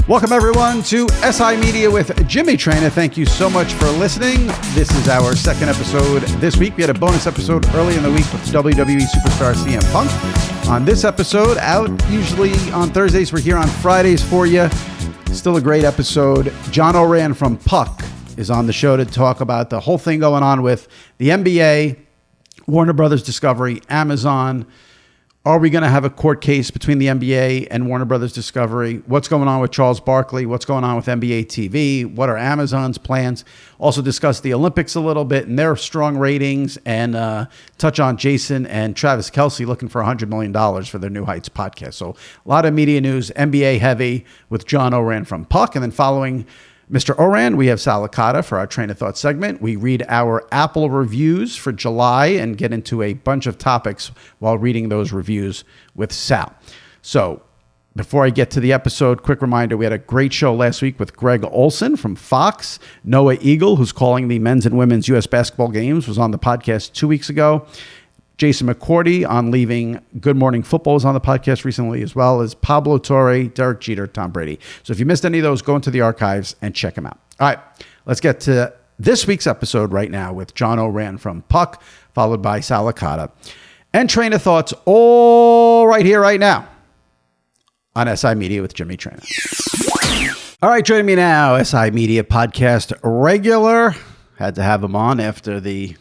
Welcome, everyone, to SI Media with Jimmy Traina. Thank you so much for listening. This is our second episode this week. We had a bonus episode early in the week with WWE superstar CM Punk. On this episode, out usually on Thursdays, we're here on Fridays for you. Still a great episode. John Ourand from Puck is on the show to talk about the whole thing going on with the NBA, Warner Brothers Discovery, Amazon. Are we going to have a court case between the NBA and Warner Brothers Discovery? What's going on with Charles Barkley? What's going on with NBA TV? What are Amazon's plans? Also discuss the Olympics a little bit and their strong ratings, and touch on Jason and Travis Kelce looking for $100 million for their New Heights podcast. So a lot of media news, NBA heavy with John Ourand from Puck. And then following Mr. Ourand, we have Sal Licata for our Traina Thoughts segment. We read our Apple reviews for July and get into a bunch of topics while reading those reviews with Sal. So before I get to the episode, quick reminder, we had a great show last week with Greg Olson from Fox. Noah Eagle, who's calling the men's and women's U.S. basketball games, was on the podcast 2 weeks ago. Jason McCourty on leaving Good Morning Football was on the podcast recently, as well as Pablo Torre, Derek Jeter, Tom Brady. So if you missed any of those, go into the archives and check them out. All right, let's get to this week's episode right now with John Ourand from Puck, followed by Sal Licata. And Traina Thoughts all right here, right now on SI Media with Jimmy Traina. All right, joining me now, SI Media podcast regular. Had to have him on after the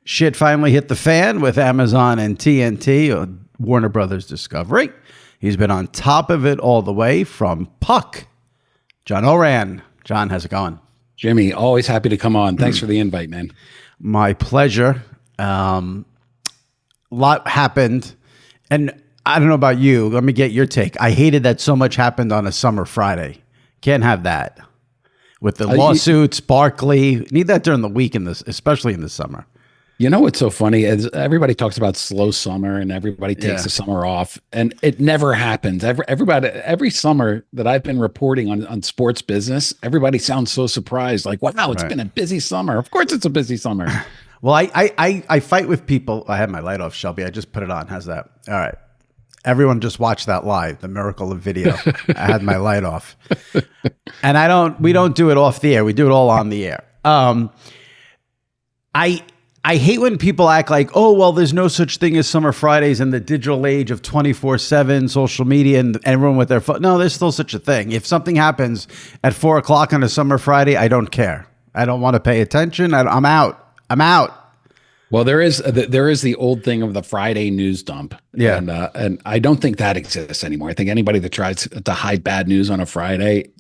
shit finally hit the fan with Amazon and TNT, or Warner Brothers Discovery. He's been on top of it all the way from Puck. John Ourand. John, how's it going? Jimmy, always happy to come on. Thanks for the invite, man. My pleasure. A lot happened. And I don't know about you. Let me get your take. I hated that so much happened on a summer Friday. Can't have that. With the lawsuits, Barkley. Need that during the week, especially in the summer. You know what's so funny is everybody talks about slow summer and everybody takes the summer off, and it never happens. Every summer that I've been reporting on sports business, everybody sounds so surprised, like, wow, it's been a busy summer. Of course it's a busy summer. Well, I fight with people. I have my light off, Shelby. I just put it on. How's that? All right. Everyone just watched that live, the miracle of video. I had my light off. And we don't do it off the air. We do it all on the air. I hate when people act like, oh, well, there's no such thing as summer Fridays in the digital age of 24/7 social media and everyone with their phone. No, there's still such a thing. If something happens at 4 o'clock on a summer Friday, I don't care. I don't want to pay attention. I'm out. Well, there is the old thing of the Friday news dump. Yeah. And I don't think that exists anymore. I think anybody that tries to hide bad news on a Friday,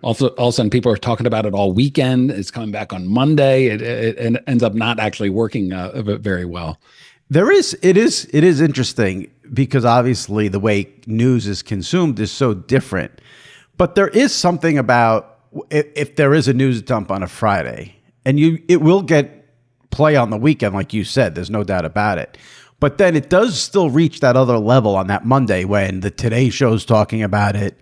also all of a sudden people are talking about it all weekend. It's coming back on Monday. It ends up not actually working very well. It is interesting because obviously the way news is consumed is so different. But there is something about if there is a news dump on a Friday, and it will get play on the weekend, like you said, there's no doubt about it. But then it does still reach that other level on that Monday when the Today Show's talking about it,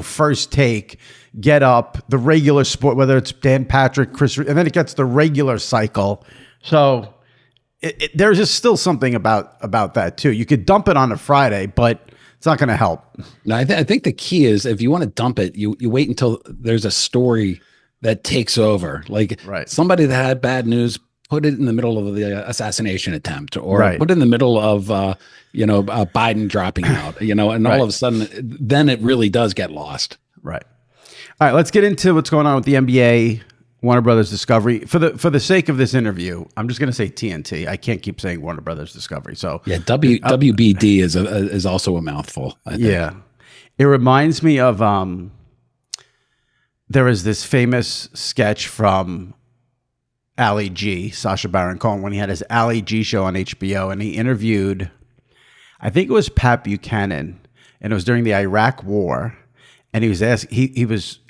First Take, Get Up, the regular sport, whether it's Dan Patrick, Chris, and then it gets the regular cycle. So there's just still something about that too. You could dump it on a Friday, but it's not going to help. No, I think the key is if you want to dump it, you wait until there's a story that takes over. Like somebody that had bad news, put it in the middle of the assassination attempt, or put it in the middle of, Biden dropping out, and all of a sudden, then it really does get lost. Right. All right, let's get into what's going on with the NBA, Warner Brothers Discovery. For the sake of this interview, I'm just going to say TNT. I can't keep saying Warner Brothers Discovery. So yeah, WBD is also a mouthful. I think. Yeah, it reminds me of there is this famous sketch from Ali G, Sacha Baron Cohen, when he had his Ali G show on HBO, and he interviewed, I think it was Pat Buchanan, and it was during the Iraq War, and he was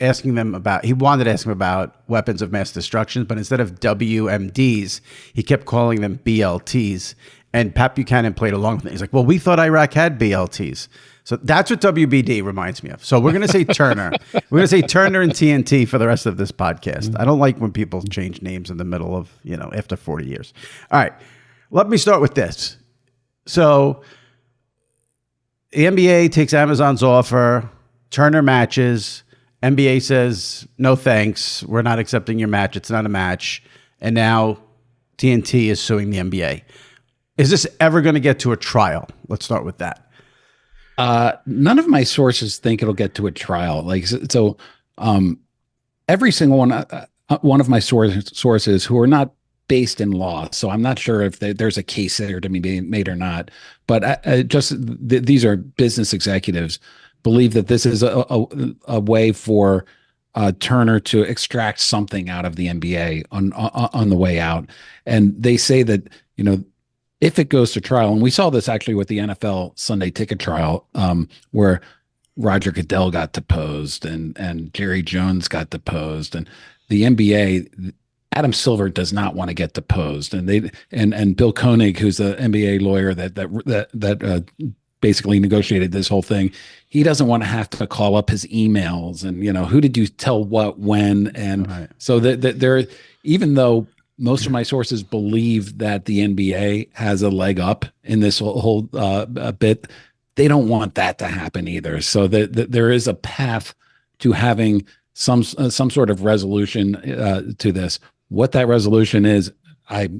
asking them about, he wanted to ask them about weapons of mass destruction, but instead of WMDs, he kept calling them BLTs, and Pat Buchanan played along with it. He's like, well, we thought Iraq had BLTs. So that's what WBD reminds me of. So we're going to say Turner. We're going to say Turner and TNT for the rest of this podcast. I don't like when people change names in the middle of, after 40 years. All right. Let me start with this. So the NBA takes Amazon's offer Turner matches. NBA says, no thanks. We're not accepting your match. It's not a match. And now TNT is suing the NBA. Is this ever going to get to a trial? Let's start with that. None of my sources think it'll get to a trial. Every single one of my sources who are not based in law, so I'm not sure if there's a case there to be made or not, but these are business executives, believe that this is a way for Turner to extract something out of the NBA on the way out. And they say that, if it goes to trial, and we saw this actually with the NFL Sunday Ticket trial, where Roger Goodell got deposed and Jerry Jones got deposed, and the NBA, Adam Silver does not want to get deposed, and Bill Koenig, who's the NBA lawyer that basically negotiated this whole thing, he doesn't want to have to call up his emails and who did you tell what when, and right. So that there, even though most of my sources believe that the NBA has a leg up in this whole bit, they don't want that to happen either. So that there is a path to having some sort of resolution to this. What that resolution is,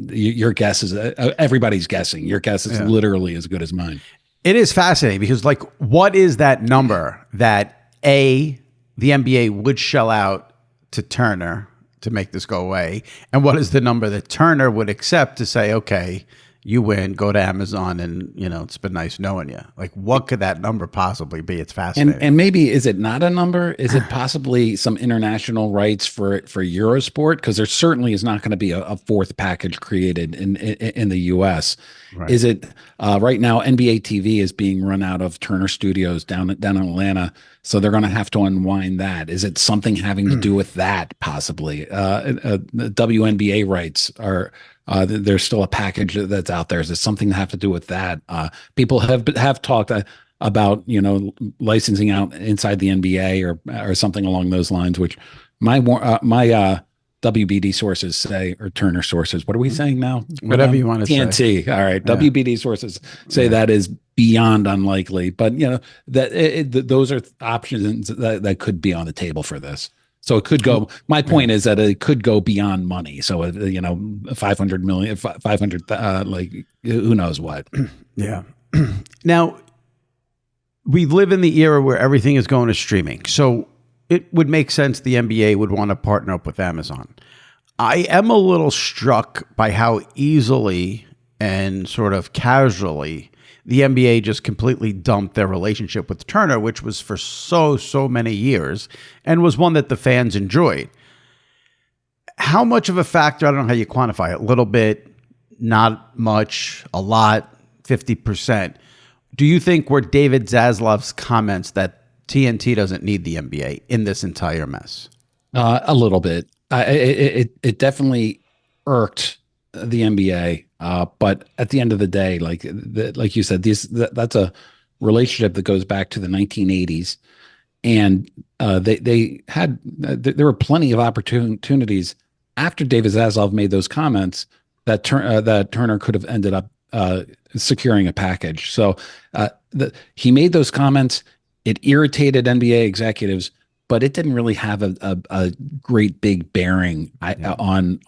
your guess is everybody's guessing. Your guess is literally as good as mine. It is fascinating because, what is that number that the NBA would shell out to Turner to make this go away, and what is the number that Turner would accept to say, okay, you win, go to Amazon, and it's been nice knowing you. What could that number possibly be? It's fascinating. And maybe, is it not a number? Is it possibly some international rights for Eurosport? Because there certainly is not going to be a fourth package created in the U.S. Right. Is it right now? NBA TV is being run out of Turner Studios down in Atlanta, so they're going to have to unwind that. Is it something having to do with that? Possibly. The WNBA rights are. There's still a package that's out there. Is it something to have to do with that? People have talked about licensing out inside the NBA or something along those lines. Which my WBD sources say, or Turner sources. What are we saying now? Whatever you want to TNT. say. All right. Yeah. WBD sources say that is beyond unlikely, but those are options that could be on the table for this. So it could go. My point is that it could go beyond money. So 500 million, 500, who knows what. Yeah. Now, we live in the era where everything is going to streaming. So it would make sense the NBA would want to partner up with Amazon. I am a little struck by how easily and sort of casually the NBA just completely dumped their relationship with Turner, which was for so many years and was one that the fans enjoyed. How much of a factor, I don't know how you quantify it, a little bit, not much, a lot, 50%. Do you think were David Zaslav's comments that TNT doesn't need the NBA in this entire mess? A little bit. It definitely irked the NBA. But at the end of the day, like you said, that's a relationship that goes back to the 1980s, and there were plenty of opportunities after David Zaslav made those comments that Turner could have ended up securing a package. So he made those comments. It irritated NBA executives, but it didn't really have a great big bearing on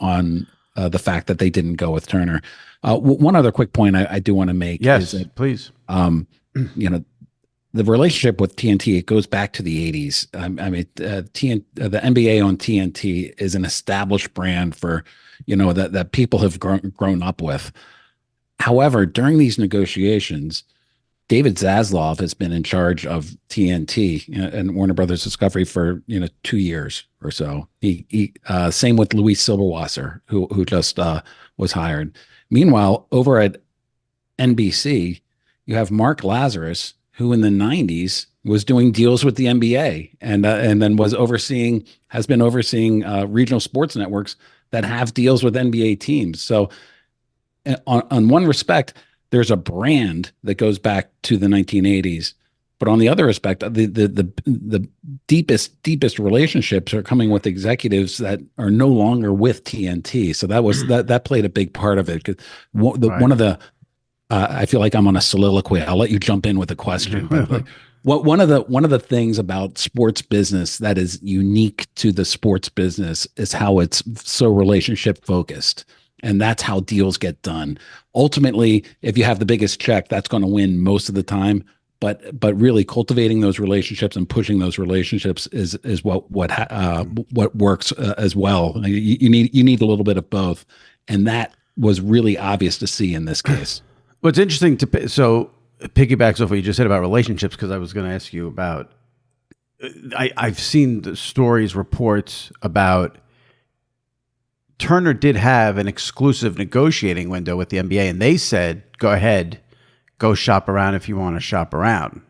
the fact that they didn't go with Turner. One other quick point I do want to make is that, please. The relationship with TNT, it goes back to the 80s. The NBA on TNT is an established brand for, that people have grown up with. However, during these negotiations, David Zaslav has been in charge of TNT and Warner Brothers Discovery for 2 years or so. He same with Luis Silberwasser, who just was hired. Meanwhile, over at NBC, you have Mark Lazarus, who in the 90s was doing deals with the NBA and then has been overseeing regional sports networks that have deals with NBA teams. So, on one respect, there's a brand that goes back to the 1980s, but on the other respect, the deepest relationships are coming with executives that are no longer with TNT. So that played a big part of it. 'Cause one of the I feel like I'm on a soliloquy. I'll let you jump in with a question. But one of the things about sports business that is unique to the sports business is how it's so relationship focused. And that's how deals get done. Ultimately, if you have the biggest check, that's going to win most of the time. But really cultivating those relationships and pushing those relationships is what works as well. You need a little bit of both, and that was really obvious to see in this case. What's interesting so piggybacks off what you just said about relationships, because I was going to ask you about. I've seen the stories, reports about Turner did have an exclusive negotiating window with the NBA, and they said, "Go ahead, go shop around if you want to shop around."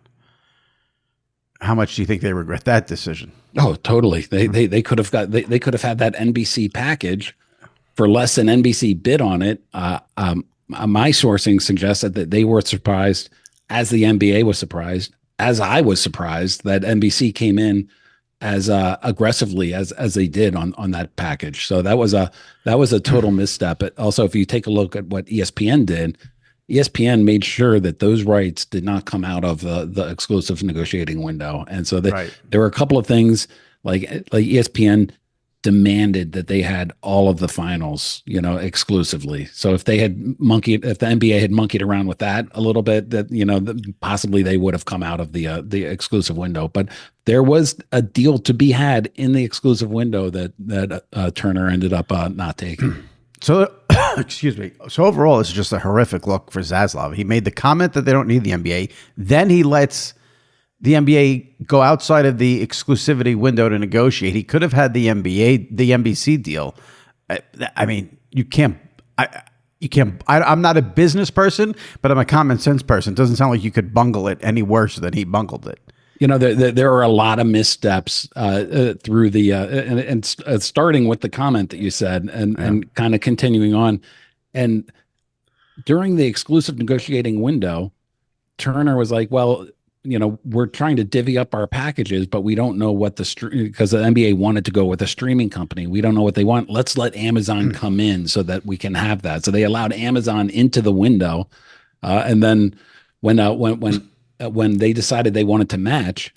How much do you think they regret that decision? Oh, totally. They could have they could have had that NBC package for less than NBC bid on it. My sourcing suggested that they were surprised, as the NBA was surprised, as I was surprised that NBC came in as aggressively as they did on that package. So that was a total misstep. But also, if you take a look at what ESPN did, ESPN made sure that those rights did not come out of the exclusive negotiating window. And so there were a couple of things like ESPN demanded that they had all of the finals, exclusively. So if the NBA had monkeyed around with that a little bit, that, possibly they would have come out of the exclusive window. But there was a deal to be had in the exclusive window that Turner ended up not taking. So, excuse me. So overall, it's just a horrific look for Zaslav. He made the comment that they don't need the NBA. Then he lets the NBA go outside of the exclusivity window to negotiate. He could have had the NBC deal. I mean, you can't. I'm not a business person, but I'm a common sense person. It doesn't sound like you could bungle it any worse than he bungled it. There are a lot of missteps through the and starting with the comment that you said, and kind of continuing on, and during the exclusive negotiating window, Turner was like, "Well, we're trying to divvy up our packages, but we don't know what because the NBA wanted to go with a streaming company. We don't know what they want. Let's let Amazon come in so that we can have that." So they allowed Amazon into the window, and then when they decided they wanted to match,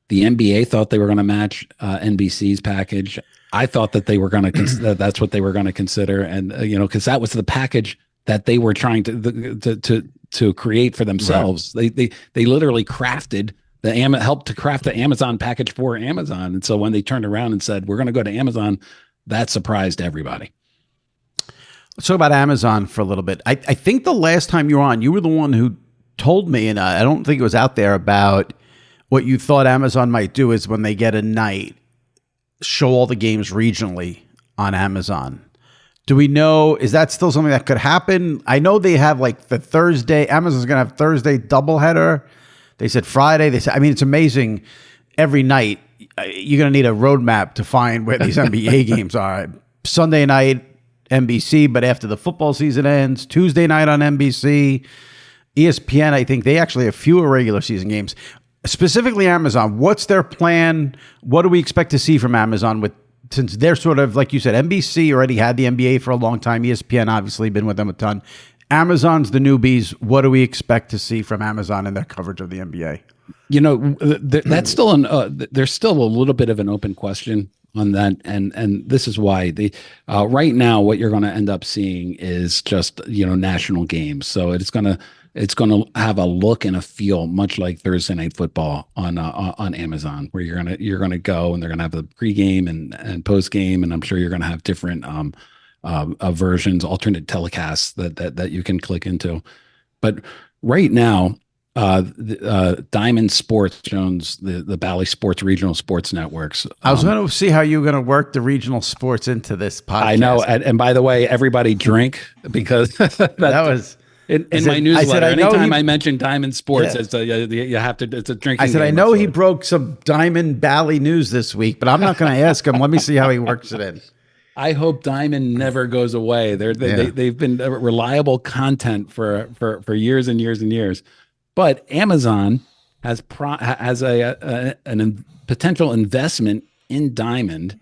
the NBA thought they were going to match NBC's package. I thought that they were going to that's what they were going to consider, and because that was the package that they were trying to create for themselves. Right. They literally crafted helped to craft the Amazon package for Amazon, and so when they turned around and said we're going to go to Amazon, that surprised everybody. Let's talk about Amazon for a little bit. I think the last time you were on, you were the one who told me, and I don't think it was out there, about what you thought Amazon might do is when they get a night, show all the games regionally on Amazon. Do we know, is that still something that could happen? I know they have like the Thursday, Amazon's going to have Thursday doubleheader. They said Friday. They said, I mean, it's amazing. Every night, you're going to need a roadmap to find where these NBA games are. Sunday night, NBC, but after the football season ends, Tuesday night on NBC. ESPN, I think they actually have fewer regular season games. Specifically Amazon, what's their plan? What do we expect to see from Amazon since they're sort of, like you said, NBC already had the NBA for a long time. ESPN obviously been with them a ton. Amazon's the newbies. What do we expect to see from Amazon in their coverage of the NBA? That's still there's still a little bit of an open question on that, and this is why right now what you're going to end up seeing is just national games. So it's going to have a look and a feel much like Thursday Night Football on Amazon, where you're gonna go and they're gonna have the pregame and postgame, and I'm sure you're gonna have different versions, alternate telecasts that you can click into. But right now, Diamond Sports owns the Bally Sports regional sports networks. I was going to see how you were going to work the regional sports into this podcast. I know, and by the way, everybody drink, because that was. In my newsletter, anytime I mention Diamond Sports, you have to. It's a drinking. I said, I know he broke some Diamond Bally news this week, but I'm not going to ask him. Let me see how he works it in. I hope Diamond never goes away. They've been reliable content for years and years and years. But Amazon has a potential investment in Diamond.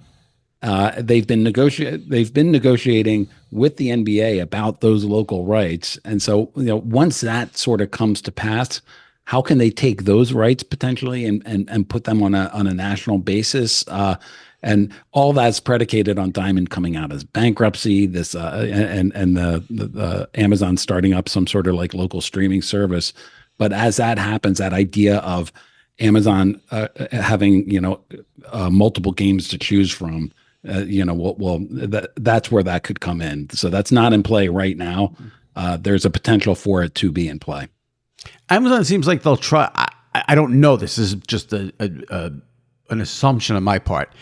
They've been negotiating with the NBA about those local rights, and so once that sort of comes to pass, how can they take those rights potentially and put them on a national basis? And all that's predicated on Diamond coming out as bankruptcy, this and the Amazon starting up some sort of like local streaming service. But as that happens, that idea of Amazon having multiple games to choose from, that's where that could come in. So that's not in play right now. There's a potential for it to be in play. Amazon seems like they'll try. I don't know. This is just an assumption on my part.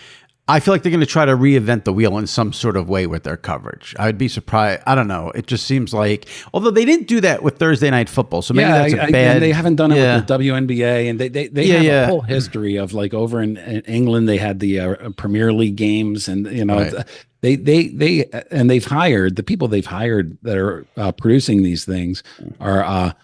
I feel like they're going to try to reinvent the wheel in some sort of way with their coverage. I would be surprised. I don't know. It just seems like, although they didn't do that with Thursday Night Football, so maybe that's a bad. And they haven't done it with the WNBA, and they have a whole history of like over in England they had the Premier League games, and right. They've hired the people they've hired that are producing these things are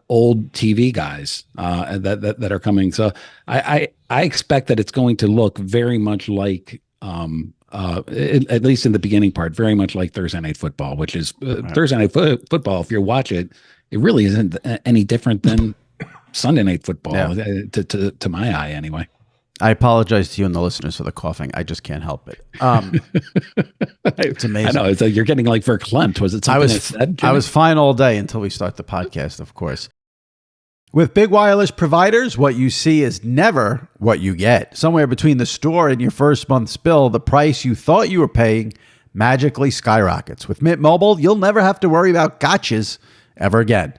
old TV guys that are coming. So I expect that it's going to look very much like, at least in the beginning part, very much like Thursday Night Football, which is Thursday Night Football. If you watch it, it really isn't any different than Sunday Night Football to my eye anyway. I apologize to you and the listeners for the coughing. I just can't help it. It's amazing. I know. It's like you're getting like verklempt. Was it something I said, I was fine all day until we start the podcast, of course. With big wireless providers, what you see is never what you get. Somewhere between the store and your first month's bill, the price you thought you were paying magically skyrockets. With Mint Mobile, you'll never have to worry about gotchas ever again.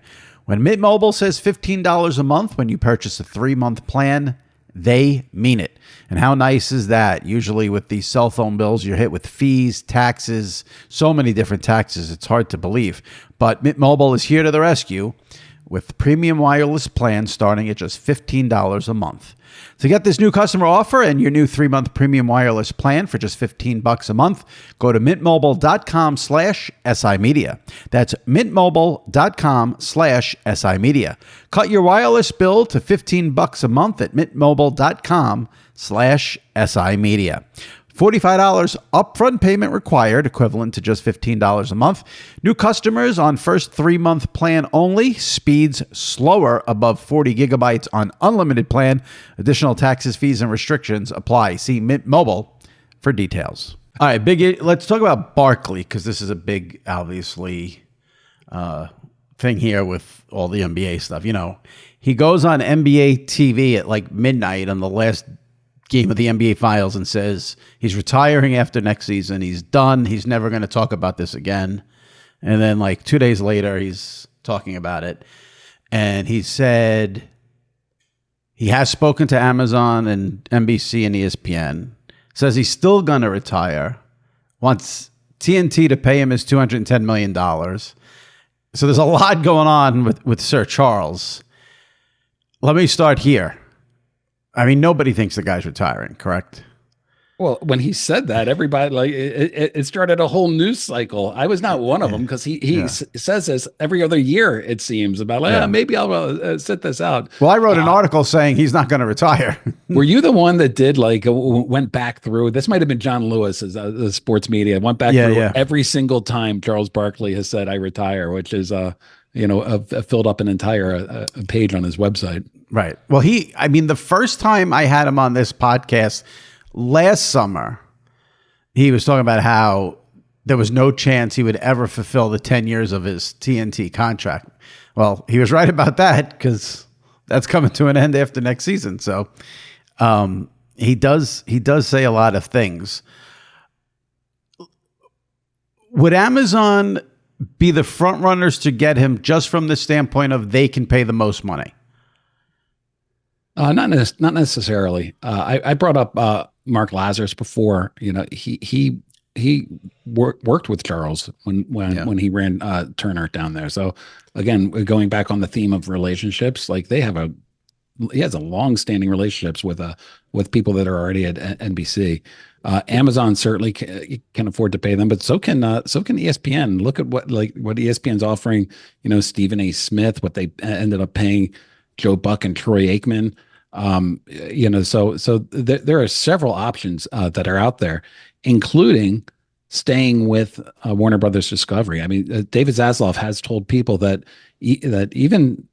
When Mint Mobile says $15 a month when you purchase a 3-month plan, they mean it. And how nice is that? Usually with these cell phone bills, you're hit with fees, taxes, so many different taxes. It's hard to believe. But Mint Mobile is here to the rescue with premium wireless plans starting at just $15 a month. To get this new customer offer and your new 3-month premium wireless plan for just $15 a month, go to mintmobile.com/SImedia. That's mintmobile.com/SImedia. Cut your wireless bill to $15 a month at mintmobile.com/SImedia. $45 upfront payment required, equivalent to just $15 a month. New customers on first 3-month plan only. Speeds slower above 40 gigabytes on unlimited plan. Additional taxes, fees, and restrictions apply. See Mint Mobile for details. All right, let's talk about Barkley, because this is a big, obviously, thing here with all the NBA stuff. He goes on NBA TV at like midnight on the last game of the NBA Finals and says he's retiring after next season. He's done. He's never going to talk about this again. And then like 2 days later, he's talking about it. And he said he has spoken to Amazon and NBC and ESPN. Says he's still going to retire. Wants TNT to pay him his $210 million. So there's a lot going on with Sir Charles. Let me start here. I mean, nobody thinks the guy's retiring, correct? Well, when he said that, everybody it started a whole news cycle. I was not one of them because he says this every other year. It seems about maybe I'll sit this out. Well, I wrote an article saying he's not going to retire. Were you the one that did went back through? This might have been John Lewis, the sports media went back through every single time Charles Barkley has said I retire, which is filled up an entire page on his website. Right. Well, the first time I had him on this podcast last summer, he was talking about how there was no chance he would ever fulfill the 10 years of his TNT contract. Well, he was right about that because that's coming to an end after next season. So he does say a lot of things. Would Amazon be the front runners to get him just from the standpoint of they can pay the most money? Not necessarily. I brought up Mark Lazarus before. He worked with Charles when he ran Turner down there. So again, going back on the theme of relationships, like he has a long-standing relationships with people that are already at NBC. Amazon certainly can afford to pay them, but so can ESPN. Look at what ESPN's offering. Stephen A. Smith, what they ended up paying Joe Buck and Troy Aikman. So there are several options that are out there, including staying with Warner Brothers Discovery. I mean, David Zaslav has told people that even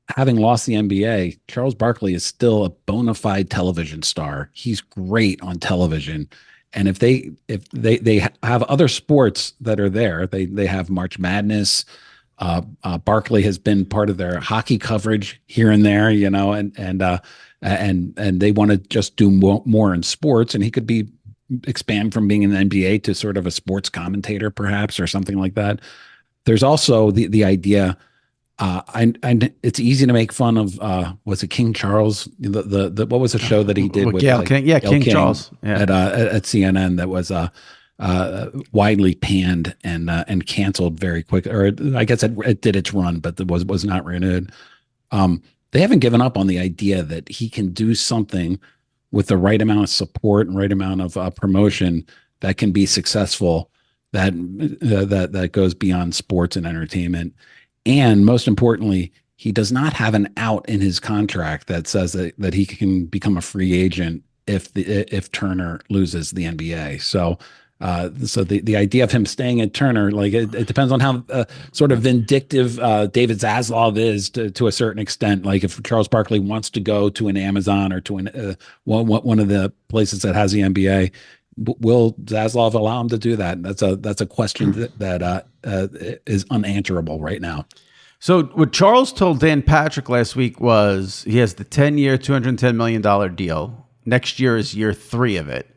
having lost the NBA, Charles Barkley is still a bona fide television star. He's great on television. And if they have other sports that are there, they have March Madness. Barkley has been part of their hockey coverage here and there, and they want to just do more in sports. And he could expand from being in the NBA to sort of a sports commentator, perhaps, or something like that. There's also the idea. It's easy to make fun of. Was it King Charles? What was the show that he did with Gail King? Yeah, King Charles at CNN that was widely panned and canceled very quick. Or I guess it did its run, but it was not renewed. They haven't given up on the idea that he can do something with the right amount of support and right amount of promotion that can be successful. That goes beyond sports and entertainment. And most importantly, he does not have an out in his contract that says that he can become a free agent if Turner loses the NBA. So the idea of him staying at Turner, like it depends on how sort of vindictive David Zaslav is to a certain extent. Like if Charles Barkley wants to go to an Amazon or to one of the places that has the NBA, will Zaslav allow him to do that? That's a question that is unanswerable right now. So what Charles told Dan Patrick last week was he has the 10-year, $210 million deal. Next year is year 3 of it.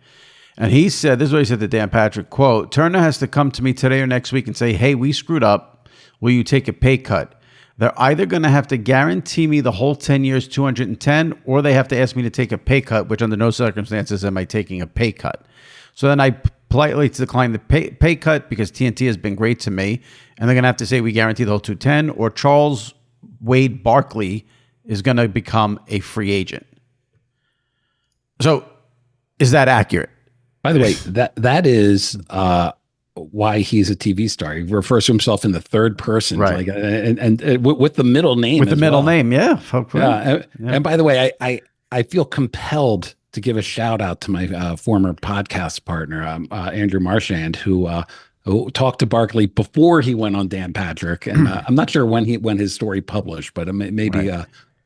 And he said, this is what he said to Dan Patrick, quote, Turner has to come to me today or next week and say, hey, we screwed up. Will you take a pay cut? They're either going to have to guarantee me the whole 10 years, 210, or they have to ask me to take a pay cut, which under no circumstances am I taking a pay cut. So then I politely declined the pay cut because TNT has been great to me. And they're going to have to say we guarantee the whole 210, or Charles Wade Barkley is going to become a free agent. So is that accurate? By the way, that is why he's a TV star. He refers to himself in the third person, right? Like, and with the middle name, with the middle name, yeah. And by the way, I feel compelled to give a shout out to my former podcast partner, Andrew Marchand, who talked to Barkley before he went on Dan Patrick, and I'm not sure when his story published, but maybe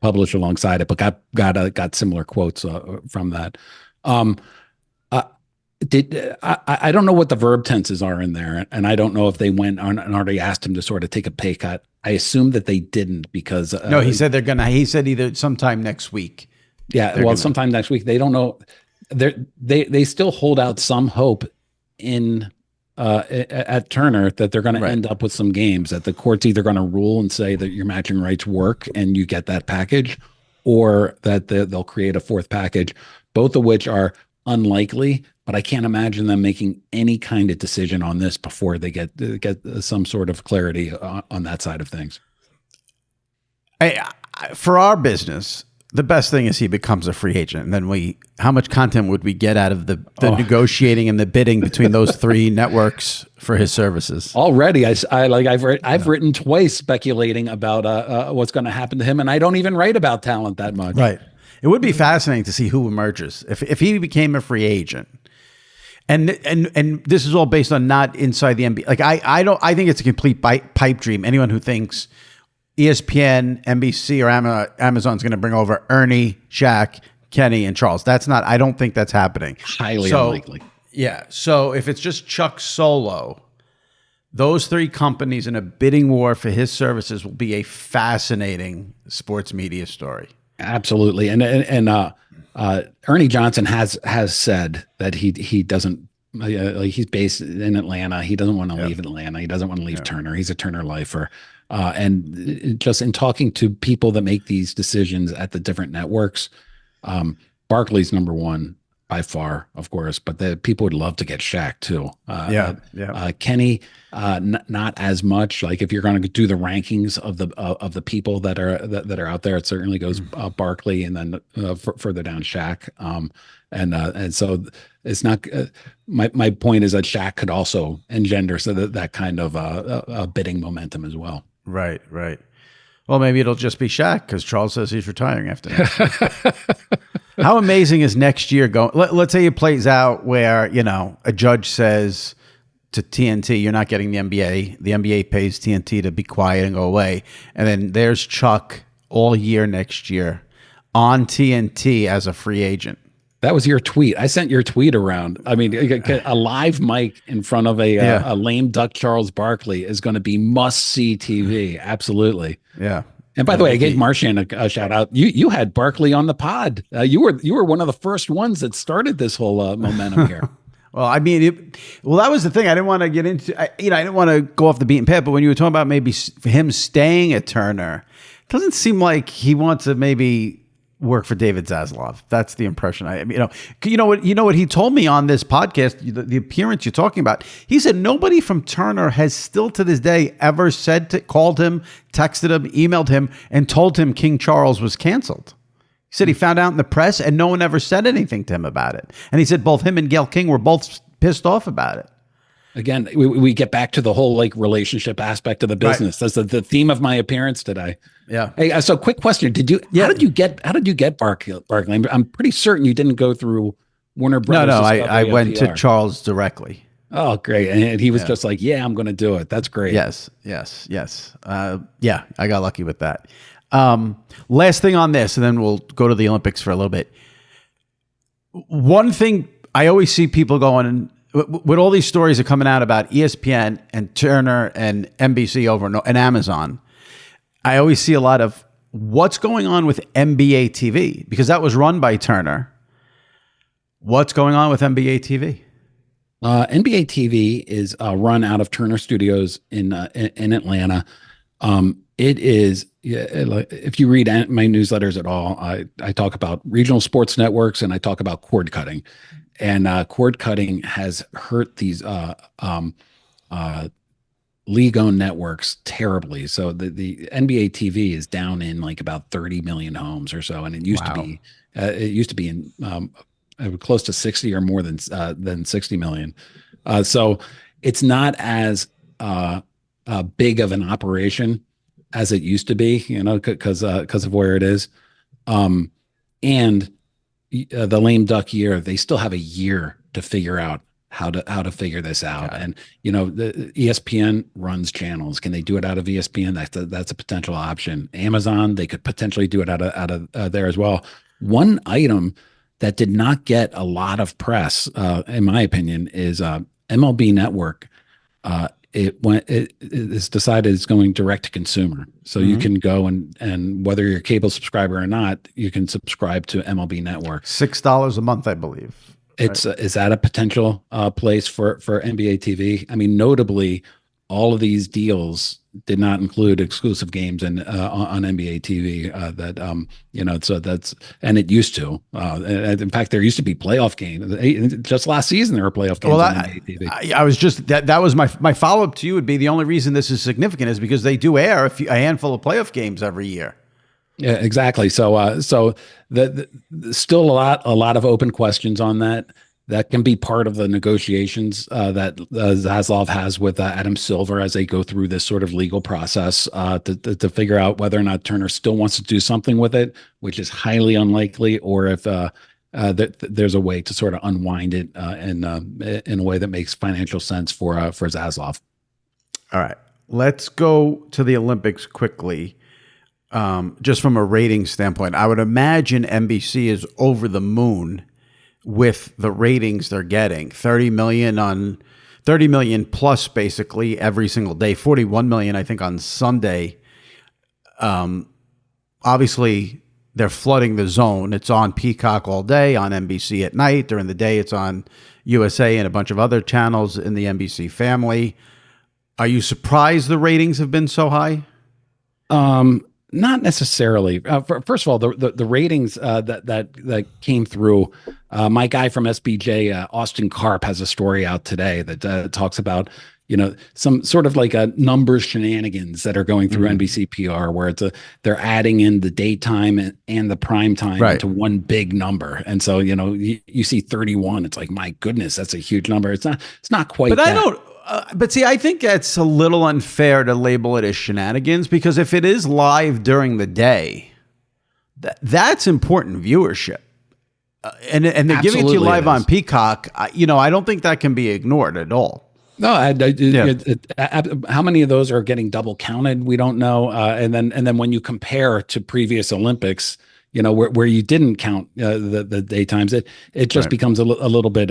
published alongside it. But got similar quotes from that. I don't know what the verb tenses are in there, and I don't know if they went on and already asked him to sort of take a pay cut. I assume that they didn't because no, he said they're gonna. He said either sometime next week. Yeah, sometime next week. They don't know. They still hold out some hope at Turner that they're going to end up with some games, that the court's either going to rule and say that your matching rights work and you get that package, or that they'll create a fourth package, both of which are unlikely. But I can't imagine them making any kind of decision on this before they get some sort of clarity on that side of things. For our business, the best thing is he becomes a free agent, and then how much content would we get out of the negotiating and the bidding between those 3 networks for his services? Already, I've written twice speculating about what's going to happen to him, and I don't even write about talent that much. Right. It would be fascinating to see who emerges if he became a free agent. And this is all based on not inside the NBA. Like I think it's a complete pipe dream. Anyone who thinks ESPN, NBC, or Amazon's going to bring over Ernie, Shaq, Kenny, and Charles. I don't think that's happening. Highly unlikely. Yeah. So if it's just Chuck solo, those 3 companies in a bidding war for his services will be a fascinating sports media story. Absolutely. And Ernie Johnson has said that he doesn't, he's based in Atlanta. He doesn't want to leave Atlanta. He doesn't want to leave Turner. He's a Turner lifer. And just in talking to people that make these decisions at the different networks, Barkley's number 1 by far, of course, but the people would love to get Shaq too. Kenny, not as much. Like if you're going to do the rankings of the people that are out there, it certainly goes Barkley, and then further down Shaq. And so it's not. My point is that Shaq could also engender that kind of bidding momentum as well. Right. Well, maybe it'll just be Shaq because Charles says he's retiring after that. How amazing is next year going? Let's say it plays out where, a judge says to TNT, you're not getting the NBA. The NBA pays TNT to be quiet and go away. And then there's Chuck all year next year on TNT as a free agent. That was your tweet. I sent your tweet around. I mean, a live mic in front of a lame duck Charles Barkley is going to be must-see TV. Absolutely. Yeah. And by the way, I gave Marchand a shout out. You had Barkley on the pod. You were one of the first ones that started this whole momentum here. Well, I mean, that was the thing. I didn't want to get into. I didn't want to go off the beaten path. But when you were talking about maybe him staying at Turner, it doesn't seem like he wants to maybe work for David Zaslav. That's the impression you know what he told me on this podcast, the appearance you're talking about. He said nobody from Turner has still to this day ever called him, texted him, emailed him, and told him King Charles was canceled. He said he found out in the press and no one ever said anything to him about it. And he said both him and Gayle King were both pissed off about it. Again, we get back to the whole relationship aspect of the business. Right. That's the theme of my appearance today. Yeah. Hey, so quick question: how did you get Barkley? I'm pretty certain you didn't go through Warner Brothers. No, I went to Charles directly. Oh, great! And he was just like, "Yeah, I'm going to do it." That's great. Yes. I got lucky with that. Last thing on this, and then we'll go to the Olympics for a little bit. One thing I always see people going, with all these stories are coming out about ESPN and Turner and NBC over and Amazon, I always see a lot of what's going on with NBA TV, because that was run by Turner. What's going on with NBA TV? NBA TV is run out of Turner Studios in Atlanta. It is, if you read my newsletters at all, I talk about regional sports networks and I talk about cord cutting. And cord cutting has hurt these league-owned networks terribly. So the NBA TV is down in about 30 million homes or so, and it used to be in close to 60 or more than 60 million. So it's not as big of an operation as it used to be, because of where it is, and the lame duck year, they still have a year to figure out how to figure this out. Yeah. And the ESPN runs channels. Can they do it out of ESPN? That's a potential option. Amazon, they could potentially do it out of there as well. One item that did not get a lot of press, in my opinion, is MLB Network. It is decided it's going direct to consumer. So you can go and whether you're a cable subscriber or not, you can subscribe to MLB Network. $6 a month, I believe. It's is that a potential place for NBA TV? I mean, notably, all of these deals did not include exclusive games on NBA TV. So that's, and it used to. In fact, there used to be playoff games. Just last season, there were playoff games on NBA TV. I was just that was my follow up to you would be the only reason this is significant is because they do air a handful of playoff games every year. Yeah, exactly. So the still a lot of open questions on that. That can be part of the negotiations that Zaslav has with Adam Silver as they go through this sort of legal process to figure out whether or not Turner still wants to do something with it, which is highly unlikely, or if there's a way to sort of unwind it in a way that makes financial sense for Zaslav. All right, let's go to the Olympics quickly. Just from a rating standpoint, I would imagine NBC is over the moon with the ratings they're getting. 30 million plus basically every single day, 41 million, I think, on Sunday. Obviously they're flooding the zone. It's on Peacock all day, on NBC at night. During the day, it's on USA and a bunch of other channels in the NBC family. Are you surprised the ratings have been so high? Not necessarily. First of all, the ratings that came through, my guy from SBJ, Austin Karp, has a story out today that talks about some sort of like a numbers shenanigans that are going through NBC PR, where they're adding in the daytime and the prime time into one big number, and so you see 31. It's like, my goodness, that's a huge number. It's not quite. But I don't. But see, I think that's a little unfair to label it as shenanigans, because if it is live during the day, that's important viewership. And they're giving it to you live on Peacock. I don't think that can be ignored at all. No, how many of those are getting double counted? We don't know. And then when you compare to previous Olympics, where you didn't count the daytimes, it just becomes a little bit.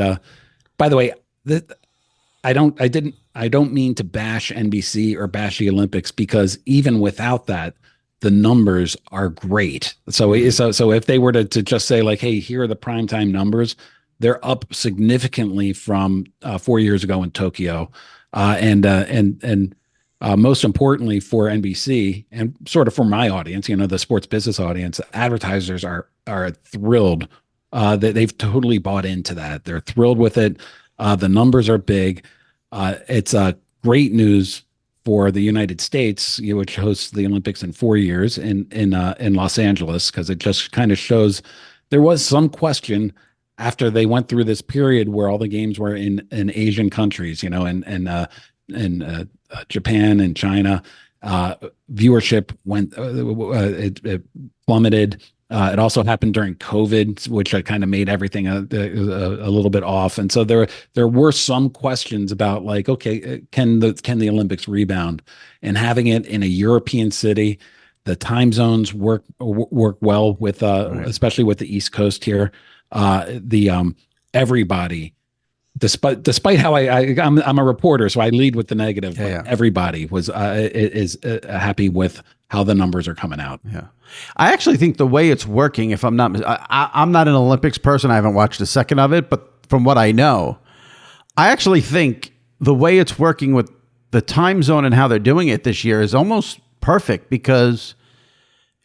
By the way, I don't mean to bash NBC or bash the Olympics, because even without that, the numbers are great. So if they were to just say like, hey, here are the primetime numbers, they're up significantly from 4 years ago in Tokyo, and most importantly for NBC and sort of for my audience, the sports business audience, advertisers are thrilled that they've totally bought into that. They're thrilled with it. The numbers are big. It's great news for the United States, which hosts the Olympics in 4 years in Los Angeles, because it just kind of shows there was some question after they went through this period where all the games were in Asian countries, and Japan and China, viewership went, it plummeted. It also happened during COVID, which kind of made everything a little bit off. And so there were some questions about like, okay, can the Olympics rebound? And having it in a European city, the time zones work well with, especially with the East Coast here. Everybody, despite how I'm a reporter, so I lead with the negative. Yeah. Everybody is happy with how the numbers are coming out. Yeah, I actually think the way it's working, if I'm not an Olympics person, I haven't watched a second of it, but from what I know, I actually think the way it's working with the time zone and how they're doing it this year is almost perfect, because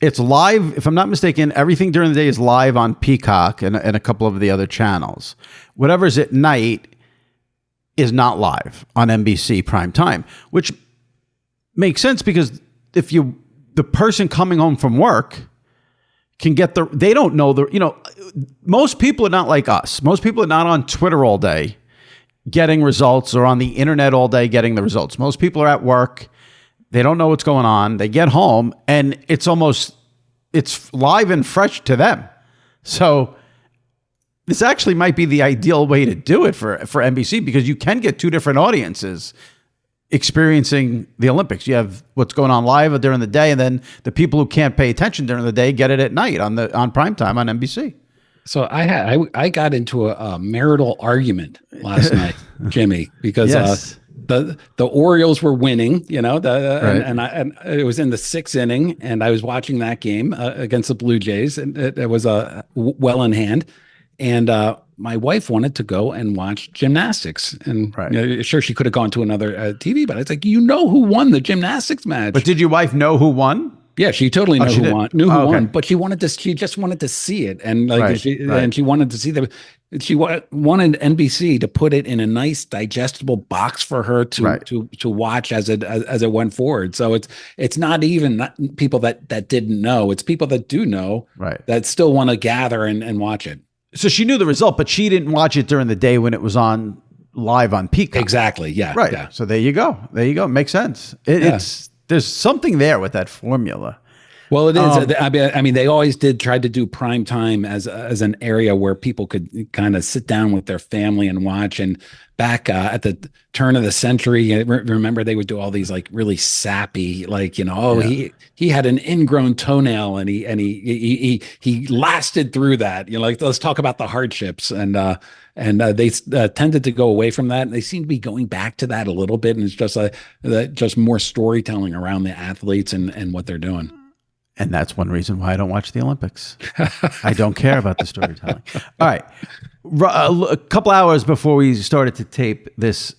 it's live. If I'm not mistaken, everything during the day is live on Peacock and a couple of the other channels. Whatever's at night is not live on NBC prime time, which makes sense, because if the person coming home from work can get they don't know most people are not like us. Most people are not on Twitter all day getting results, or on the internet all day getting the results. Most people are at work. They don't know what's going on. They get home and it's live and fresh to them. So this actually might be the ideal way to do it for NBC, because you can get two different audiences experiencing the Olympics. You have what's going on live during the day, and then the people who can't pay attention during the day get it at night on primetime on NBC. So I got into a marital argument last night, Jimmy, because yes. The Orioles were winning, right. and it was in the 6th inning, and I was watching that game against the Blue Jays, and it was well in hand, and my wife wanted to go and watch gymnastics, and right. Sure, she could have gone to another TV, but it's like, who won the gymnastics match. But did your wife know who won? Yeah, she totally knew who won, but she just wanted to see it, and and she wanted to see she wanted NBC to put it in a nice digestible box for her to watch as it went forward. So it's not even people that didn't know; it's people that do know, that still want to gather and watch it. So she knew the result, but she didn't watch it during the day when it was on live on Peacock. Exactly. Yeah. Right. Yeah. So there you go. Makes sense. There's something there with that formula. Well, it is. I mean, they always tried to do prime time as an area where people could kind of sit down with their family and watch. And back at the turn of the century, remember they would do all these like really sappy, he had an ingrown toenail and he lasted through that. Let's talk about the hardships. And they tended to go away from that. And they seem to be going back to that a little bit. And it's just more storytelling around the athletes and what they're doing. And that's one reason why I don't watch the Olympics. I don't care about the storytelling. All right. A couple hours before we started to tape this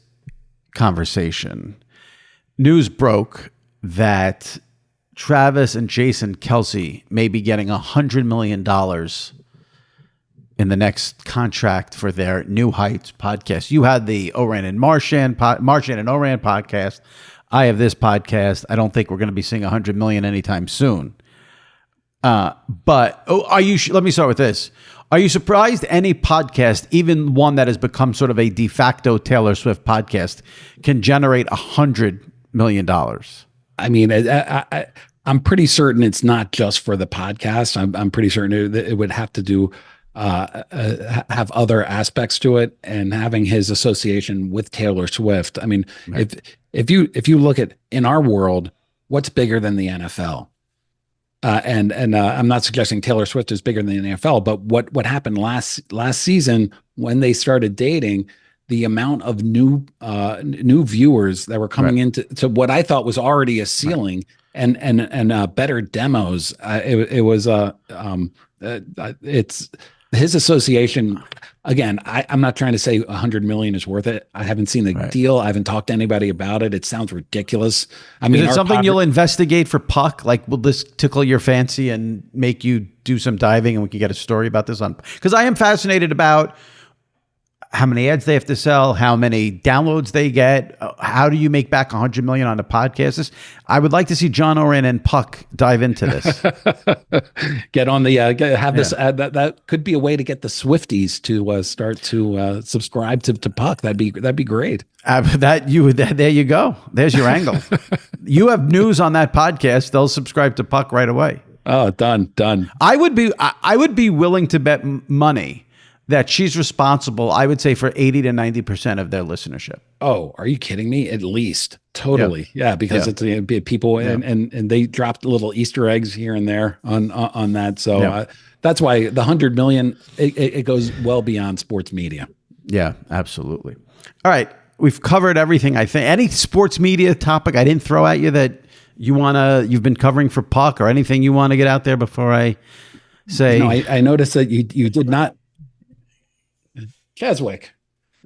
conversation, news broke that Travis and Jason Kelce may be getting $100 million in the next contract for their New Heights podcast. You had the Ourand and Marchand and Ourand podcast. I have this podcast. I don't think we're going to be seeing $100 million anytime soon. But let me start with this. Are you surprised any podcast, even one that has become sort of a de facto Taylor Swift podcast, can generate $100 million? I mean, I'm pretty certain it's not just for the podcast. I'm pretty certain it would have to do have other aspects to it, and having his association with Taylor Swift. I mean, Right. if you look at in our world, what's bigger than the NFL? And I'm not suggesting Taylor Swift is bigger than the NFL, but what happened last season when they started dating, the amount of new viewers that were coming into what I thought was already a ceiling, and better demos. It's his association. Again, I'm not trying to say 100 million is worth it. I haven't seen the deal. I haven't talked to anybody about it. It sounds ridiculous. I mean, is it something you'll investigate for Puck? Like, will this tickle your fancy and make you do some diving, and we can get a story about this on? Because I am fascinated about how many ads they have to sell, how many downloads they get. How do you make back 100 million on a podcast? I would like to see John Ourand and Puck dive into this. Get on the this ad. That could be a way to get the Swifties to start to subscribe to Puck. That'd be great. There you go. There's your angle. You have news on that podcast, they'll subscribe to Puck right away. Oh, done. I would be willing to bet money that she's responsible, I would say, for 80 to 90% of their listenership. Oh, are you kidding me? At least. Totally. Yeah, because it's people and they dropped little Easter eggs here and there on that. So that's why the 100 million, it goes well beyond sports media. Yeah, absolutely. All right. We've covered everything, I think. Any sports media topic I didn't throw at you that you've been covering for Puck, or anything you want to get out there before I say? No, I noticed that you did not. Cheswick.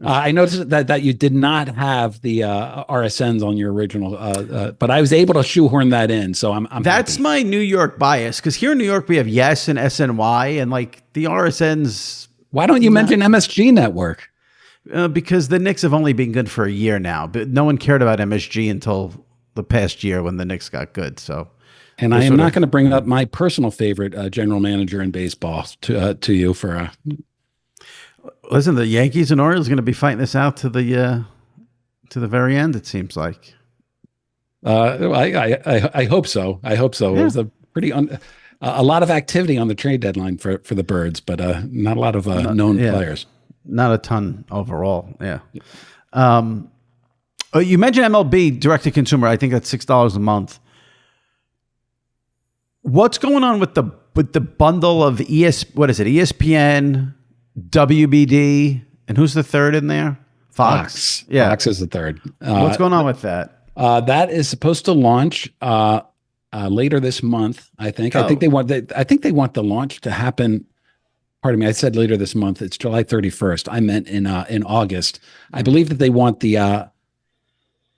I noticed that you did not have the RSNs on your original, but I was able to shoehorn that in. So I'm That's happy. my New York bias, because here in New York we have Yes and SNY, and like the RSNs. Why don't you mention MSG Network? Because the Knicks have only been good for a year now, but no one cared about MSG until the past year when the Knicks got good. So, and I am not going to bring up my personal favorite general manager in baseball to you for. Listen, the Yankees and Orioles are going to be fighting this out to the very end. It seems like. I hope so. I hope so. Yeah. It was a pretty a lot of activity on the trade deadline for the Birds, but not a lot of known players. Not a ton overall. Yeah. You mentioned MLB direct to consumer. I think that's $6 a month. What's going on with the bundle of ESPN, WBD, and who's the third in there? Fox. Yeah, Fox is the third. What's going on with that? That is supposed to launch later this month. I think. I think they want the launch to happen. Pardon me, I said later this month. It's July 31st. I meant in August. I believe that they want the.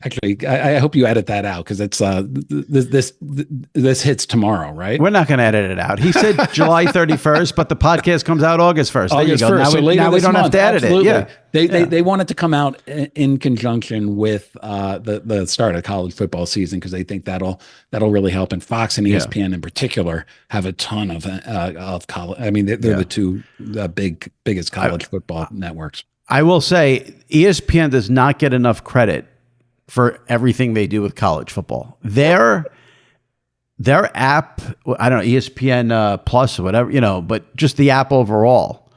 Actually, I hope you edit that out, because it's this hits tomorrow, right? We're not going to edit it out. He said July 31st, but the podcast comes out August 1st. There you go. 1st. Now we don't have to edit it. Yeah. They want it to come out in conjunction with the start of college football season, because they think that'll really help. And Fox and ESPN in particular have a ton of college. I mean, they're the two biggest college football networks. I will say ESPN does not get enough credit for everything they do with college football. Their app, I don't know, ESPN Plus or whatever, but just the app overall.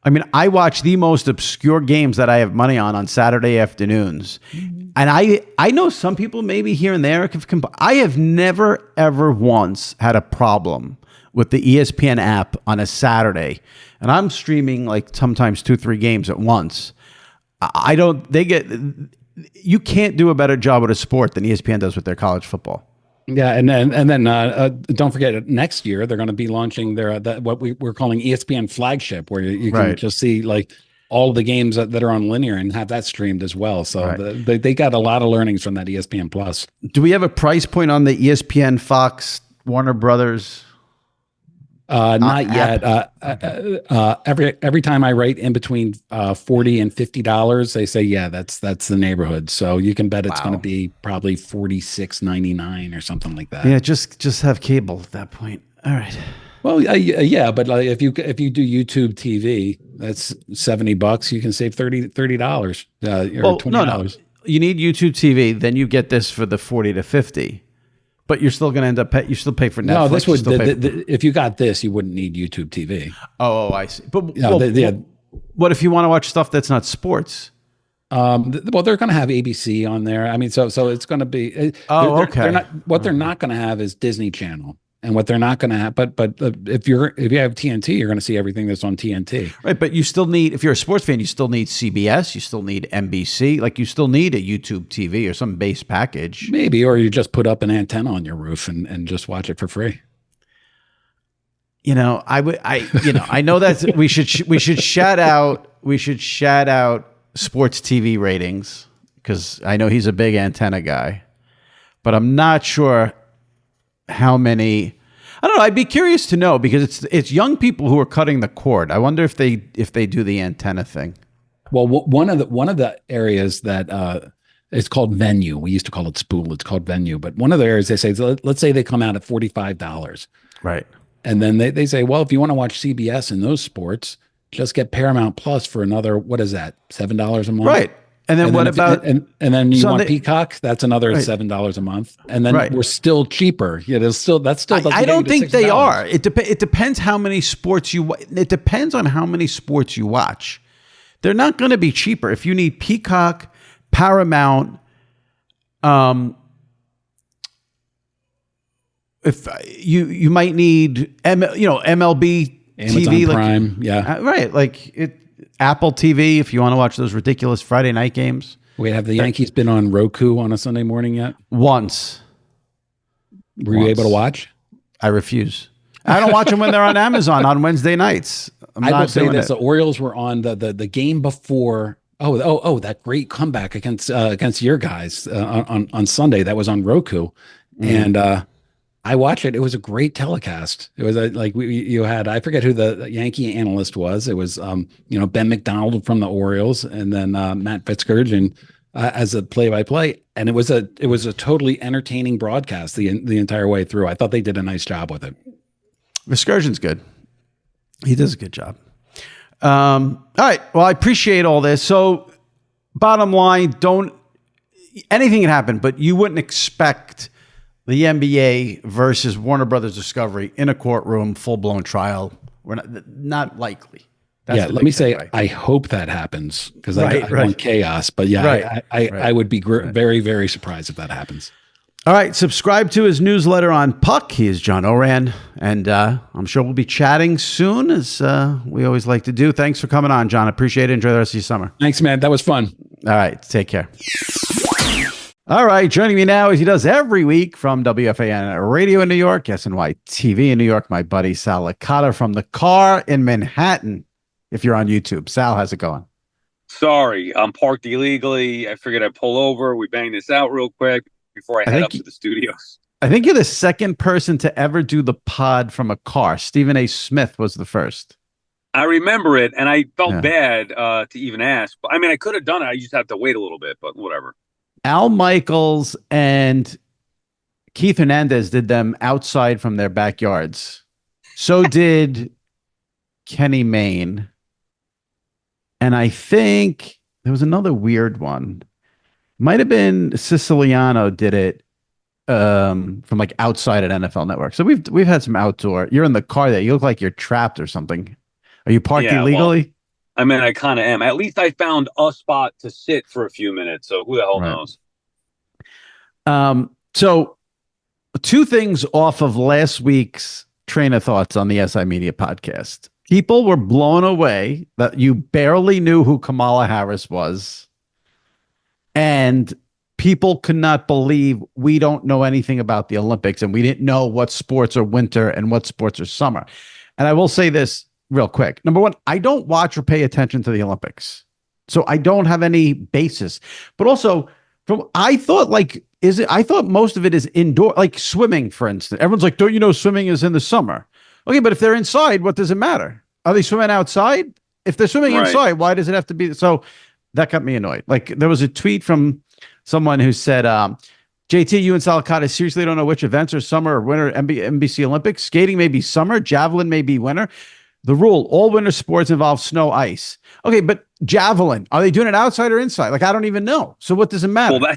I mean, I watch the most obscure games that I have money on Saturday afternoons. Mm-hmm. And I know some people maybe here and there, I have never, ever once had a problem with the ESPN app on a Saturday. And I'm streaming like sometimes 2-3 games at once. You can't do a better job with a sport than ESPN does with their college football. Yeah, and then don't forget, next year they're going to be launching their what we're calling ESPN flagship, where you can just see like all of the games that are on linear and have that streamed as well. So they got a lot of learnings from that ESPN Plus. Do we have a price point on the ESPN, Fox, Warner Brothers? Not yet. Every time I write in between $40 and $50, they say, that's the neighborhood. So you can bet it's going to be probably $46.99 or something like that. Yeah, just have cable at that point. All right. Well, yeah, but if you do YouTube TV, that's $70. You can save $30 or $20. No. You need YouTube TV, then you get this for the $40 to $50. But you're still going to end up you still pay for Netflix. No, this would if you got this, you wouldn't need YouTube TV. Oh, I see. But well, what if you want to watch stuff that's not sports? Well, they're going to have ABC on there. I mean, so it's going to be. Okay. They're not going to have is Disney Channel. And what they're not going to have, but if you have TNT, you're going to see everything that's on TNT. Right, but you still need, if you're a sports fan, you still need CBS, you still need NBC, like you still need a YouTube TV or some base package. Maybe, or you just put up an antenna on your roof and just watch it for free. I know that we should shout out sports TV ratings because I know he's a big antenna guy, but I'm not sure how many. I don't know. I'd be curious to know because it's young people who are cutting the cord. I wonder if they do the antenna thing. Well, one of the areas that it's called Venue. We used to call it Spool. It's called Venue. But one of the areas they say, let's say they come out at $45, right? And then they say, well, if you want to watch CBS and those sports, just get Paramount Plus for another, what is that, $7 a month, right? And then what about and then you want Peacock? That's another $7 a month, and then we're still cheaper. Yeah, that's still. I don't think they are. It depends how many sports you. It depends on how many sports you watch. They're not going to be cheaper if you need Peacock, Paramount. If you might need MLB Amazon TV, Prime, right, like it. Apple TV, if you want to watch those ridiculous Friday night games. Wait, have the Yankees been on Roku on a Sunday morning yet? Once. Were you able to watch? I refuse. I don't watch them when they're on Amazon on Wednesday nights. I will say this: the Orioles were on the game before. That great comeback against your guys on Sunday. That was on Roku, and I watched it. It was a great telecast. It was you had, I forget who the Yankee analyst was. It was, Ben McDonald from the Orioles and then Matt Fitzgerald as a play-by-play. And it was a totally entertaining broadcast the entire way through. I thought they did a nice job with it. Fitzgerald's good. He does a good job. All right. Well, I appreciate all this. So bottom line, anything can happen, but you wouldn't expect the NBA versus Warner Brothers Discovery in a courtroom, full-blown trial. We're not likely. Let me say, I hope that happens because I want chaos. But I would be very, very surprised if that happens. All right, subscribe to his newsletter on Puck. He is John Ourand, and I'm sure we'll be chatting soon, as we always like to do. Thanks for coming on, John. Appreciate it. Enjoy the rest of your summer. Thanks, man. That was fun. All right, take care. All right, joining me now, as he does every week from WFAN Radio in New York, SNY TV in New York, my buddy Sal Licata from the car in Manhattan. If you're on YouTube, Sal, how's it going? Sorry, I'm parked illegally. I figured I'd pull over. We bang this out real quick before I head up to the studios. I think you're the second person to ever do the pod from a car. Stephen A. Smith was the first. I remember it, and I felt bad to even ask. But I mean, I could have done it. I just have to wait a little bit, but whatever. Al Michaels and Keith Hernandez did them outside from their backyards. So did Kenny Mayne. And I think there was another weird one. Might have been Siciliano did it from like outside at NFL Network. So we've had some outdoor. You're in the car there. You look like you're trapped or something. Are you parked illegally? Well, I mean, I kind of am. At least I found a spot to sit for a few minutes. So who the hell knows? So two things off of last week's Traina Thoughts on the SI Media podcast. People were blown away that you barely knew who Kamala Harris was. And people could not believe we don't know anything about the Olympics and we didn't know what sports are winter and what sports are summer. And I will say this real quick. Number one, I don't watch or pay attention to the Olympics. So I don't have any basis. But also, I thought most of it is indoor, like swimming, for instance. Everyone's like, don't you know swimming is in the summer? Okay, but if they're inside, what does it matter? Are they swimming outside? If they're swimming inside, why does it have to be? So that got me annoyed. Like there was a tweet from someone who said, JT, you and Sal Licata seriously don't know which events are summer or winter NBC Olympics. Skating may be summer. Javelin may be winter. The rule, all winter sports involve snow, ice. Okay, but javelin, are they doing it outside or inside? Like, I don't even know. So what does it matter? Well,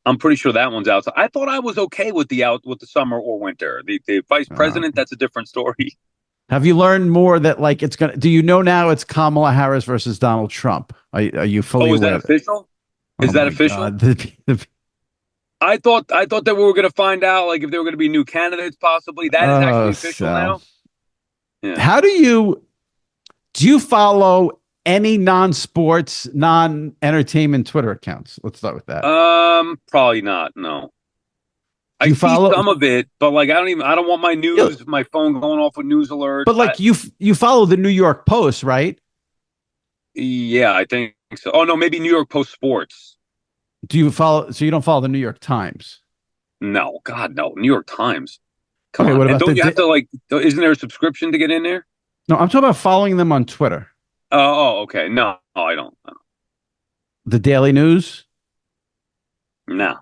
I'm pretty sure that one's out. So I thought I was okay with the summer or winter. The vice president, that's a different story. Have you learned more that like it's gonna? Do you know now it's Kamala Harris versus Donald Trump? Are you fully aware? Is that official? Is that official? I thought that we were going to find out like if there were going to be new candidates, possibly. That is actually official now. Yeah. How do you follow any non-sports, non-entertainment Twitter accounts? Let's start with that. Probably not. No. I see some of it, but like I don't want my news, my phone going off with news alerts. But like you follow the New York Post, right? Yeah, I think so. Oh no, maybe New York Post Sports. Do you follow? So you don't follow the New York Times? No, God, no. New York Times. Come on. What about don't you have to like? Isn't there a subscription to get in there? No, I'm talking about following them on Twitter. Oh, okay. No, I don't. The Daily News? No.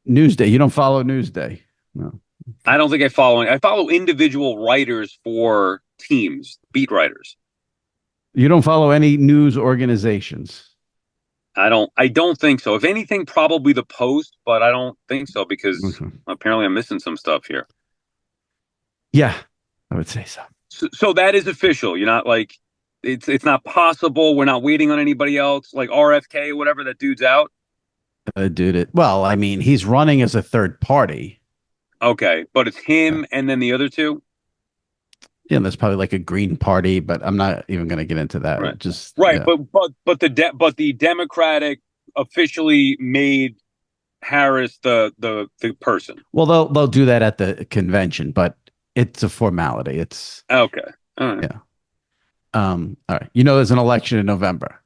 Newsday. You don't follow Newsday? No. I don't think I follow individual writers for teams, beat writers. You don't follow any news organizations? I don't think so. If anything, probably the Post, but I don't think so because apparently I'm missing some stuff here. Yeah, I would say so. So that is official. You're not like it's not possible. We're not waiting on anybody else. Like RFK, whatever, that dude's out. Well, I mean, he's running as a third party. Okay, but it's him and then the other two. Yeah, there's probably like a Green Party, but I'm not even going to get into that. Right. Yeah. But the Democratic officially made Harris the person. Well, they'll do that at the convention, but it's a formality. It's okay. All right. Yeah. All right. There's an election in November.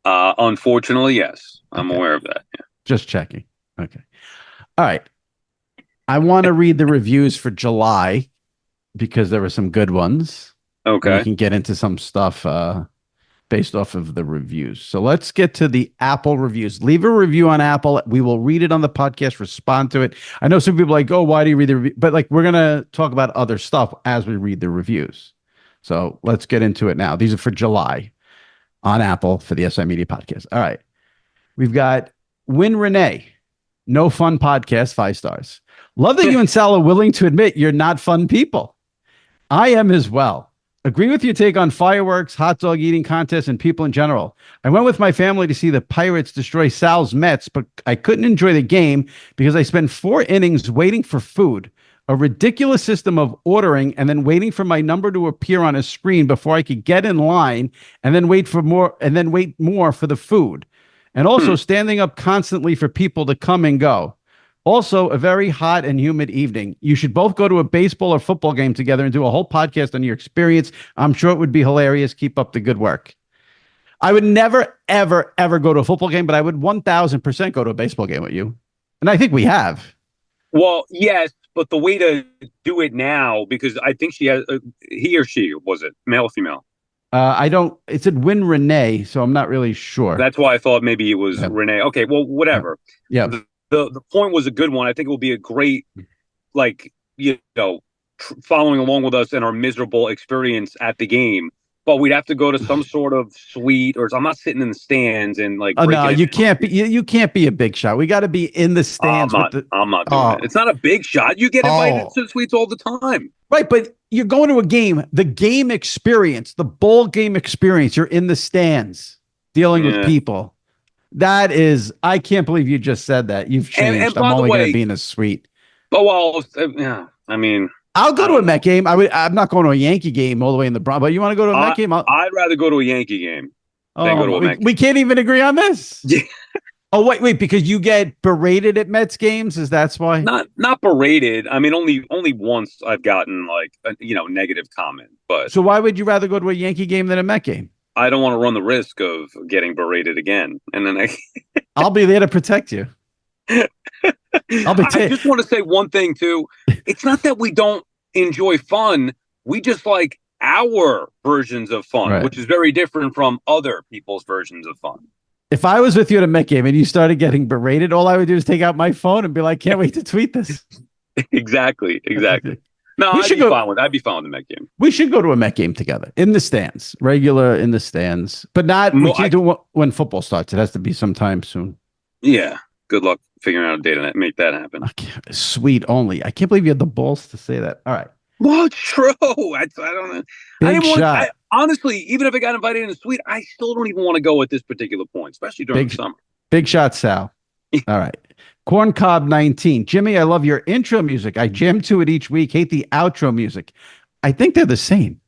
Unfortunately, yes. I'm aware of that. Yeah. Just checking. Okay. All right. I want to read the reviews for July because there were some good ones. Okay. We can get into some stuff based off of the reviews. So let's get to the Apple reviews. Leave a review on Apple. We will read it on the podcast, respond to it. I know some people are like, oh, why do you read the review? But like, we're going to talk about other stuff as we read the reviews. So let's get into it now. These are for July on Apple for the SI Media Podcast. All right. We've got Win Renee. No fun podcast, 5 stars. Love that you and Sal are willing to admit you're not fun people. I am as well. Agree with your take on fireworks, hot dog eating contests, and people in general. I went with my family to see the Pirates destroy Sal's Mets, but I couldn't enjoy the game because I spent 4 innings waiting for food. A ridiculous system of ordering and then waiting for my number to appear on a screen before I could get in line and then wait more for the food. And also standing up constantly for people to come and go. Also, a very hot and humid evening. You should both go to a baseball or football game together and do a whole podcast on your experience. I'm sure it would be hilarious. Keep up the good work. I would never, ever, ever go to a football game, but I would 1,000% go to a baseball game with you. And I think we have. Well, yes, but the way to do it now, because I think she has, he or she, was it male or female? It said Win Renee, so I'm not really sure. That's why I thought maybe it was Renee. Okay, well, whatever. Yeah. The point was a good one. I think it will be a great, following along with us in our miserable experience at the game. But we'd have to go to some sort of suite, or I'm not sitting in the stands and like. Oh no, you can't be. You can't be a big shot. We got to be in the stands. I'm not doing it. It's not a big shot. You get invited to the suites all the time. Right, but you're going to a game. The game experience, the bowl game experience. You're in the stands dealing with people. That is, I can't believe you just said that. You've changed. I'm only going to be in a suite. Oh well, yeah. I mean. I'll go to a Met game. I'm not going to a Yankee game all the way in the Bronx. But you want to go to a Met game? I'd rather go to a Yankee game than go to a Met game. We can't even agree on this. Yeah. Oh wait, because you get berated at Mets games? That's why? Not berated. I mean, only once I've gotten like a negative comment. But so why would you rather go to a Yankee game than a Met game? I don't want to run the risk of getting berated again, and then I'll be there to protect you. I just want to say one thing too. It's not that we don't enjoy fun. We just like our versions of fun, which is very different from other people's versions of fun. If I was with you at a Met game and you started getting berated, all I would do is take out my phone and be like, can't wait to tweet this. Exactly. No, I'd be fine with the Met game. We should go to a Met game together in the stands, regular in the stands, but we can't do it when football starts. It has to be sometime soon. Yeah. good luck figuring out a day to make that happen. Sweet only. I can't believe you had the balls to say that. All right. Well, true. I don't know. Big shot. Honestly, even if I got invited in a suite, I still don't even want to go at this particular point, especially during the summer. Big shot, Sal. All right. Corn Cob 19. Jimmy, I love your intro music. I jam to it each week. Hate the outro music. I think they're the same.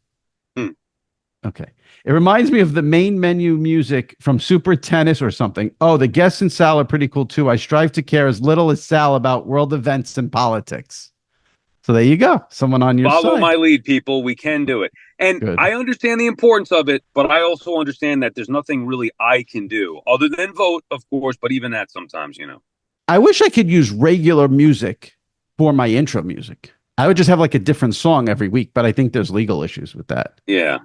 Okay. It reminds me of the main menu music from Super Tennis or something. Oh, the guests and Sal are pretty cool too. I strive to care as little as Sal about world events and politics. So there you go. Someone on your side. Follow my lead, people. We can do it. And good. I understand the importance of it, but I also understand that there's nothing really I can do other than vote, of course. But even that sometimes, I wish I could use regular music for my intro music. I would just have like a different song every week, but I think there's legal issues with that. Yeah.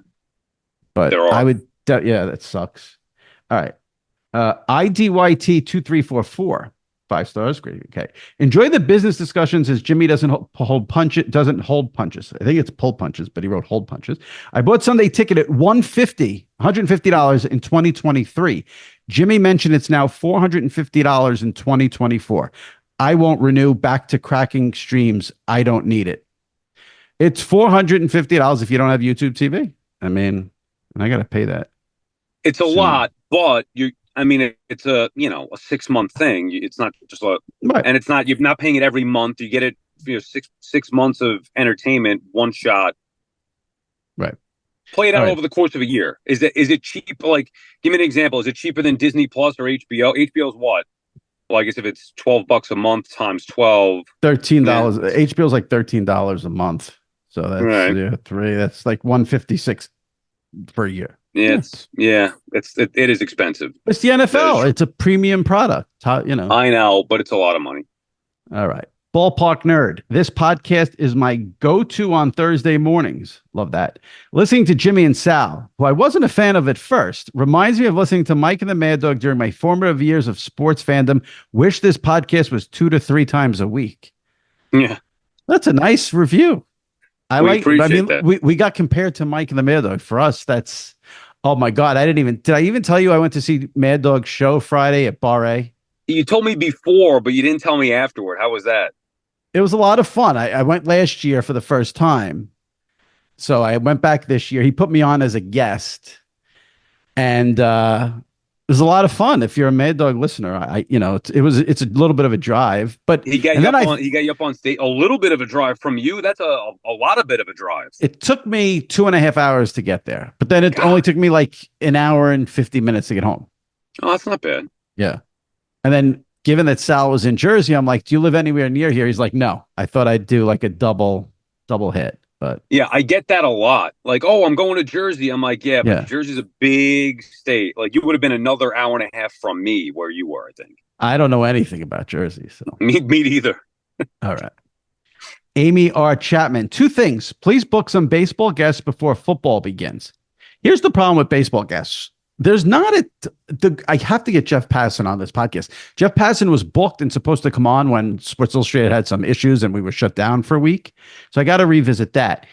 But I would, that sucks. All right. IDYT2344. 5 stars. Great. Okay. Enjoy the business discussions as Jimmy doesn't hold punches. I think it's pull punches, but he wrote hold punches. I bought Sunday ticket at $150 in 2023. Jimmy mentioned it's now $450 in 2024. I won't renew. Back to cracking streams. I don't need it. It's $450 if you don't have YouTube TV. I mean, and I got to pay that. It's a lot, but it's a 6-month thing. It's not just right. And it's not, you're not paying it every month. You get it, 6 months of entertainment, one shot. Right. Play it out over the course of a year. Is it cheap? Like, give me an example. Is it cheaper than Disney Plus or HBO? HBO's what? Well, I guess if it's $12 a month times 12, $13. Yeah. HBO's like $13 a month. So that's right. Three. That's like $156 per year. Yeah, it is expensive. It's the NFL. It's a premium product. I know, but it's a lot of money. All right. Ballpark Nerd. This podcast is my go-to on Thursday mornings. Love that. Listening to Jimmy and Sal, who I wasn't a fan of at first, reminds me of listening to Mike and the Mad Dog during my formative years of sports fandom. Wish this podcast was 2 to 3 times a week. Yeah. That's a nice review. Appreciate that. We got compared to Mike and the Mad Dog. For us, that's, oh my God. Did I even tell you I went to see Mad Dog's show Friday at Bar A? You told me before, but you didn't tell me afterward. How was that? It was a lot of fun. I went last year for the first time. So I went back this year. He put me on as a guest. And it was a lot of fun. If you're a Mad Dog listener, it's a little bit of a drive. But he got you up on stage. A little bit of a drive from you. That's a lot of bit of a drive. It took me 2.5 hours to get there. But then it only took me like an hour and 50 minutes to get home. Oh, that's not bad. Yeah. And then given that Sal was in Jersey, I'm like, do you live anywhere near here? He's like, no. I thought I'd do like a double hit. But yeah, I get that a lot. Like, oh, I'm going to Jersey. I'm like, but Jersey's a big state. Like, you would have been another hour and a half from me where you were, I think. I don't know anything about Jersey. So me neither. All right. Amy R. Chapman. 2 things. Please book some baseball guests before football begins. Here's the problem with baseball guests. There's not I have to get Jeff Passan on this podcast. Jeff Passan was booked and supposed to come on when Sports Illustrated had some issues and we were shut down for a week. So I got to revisit that.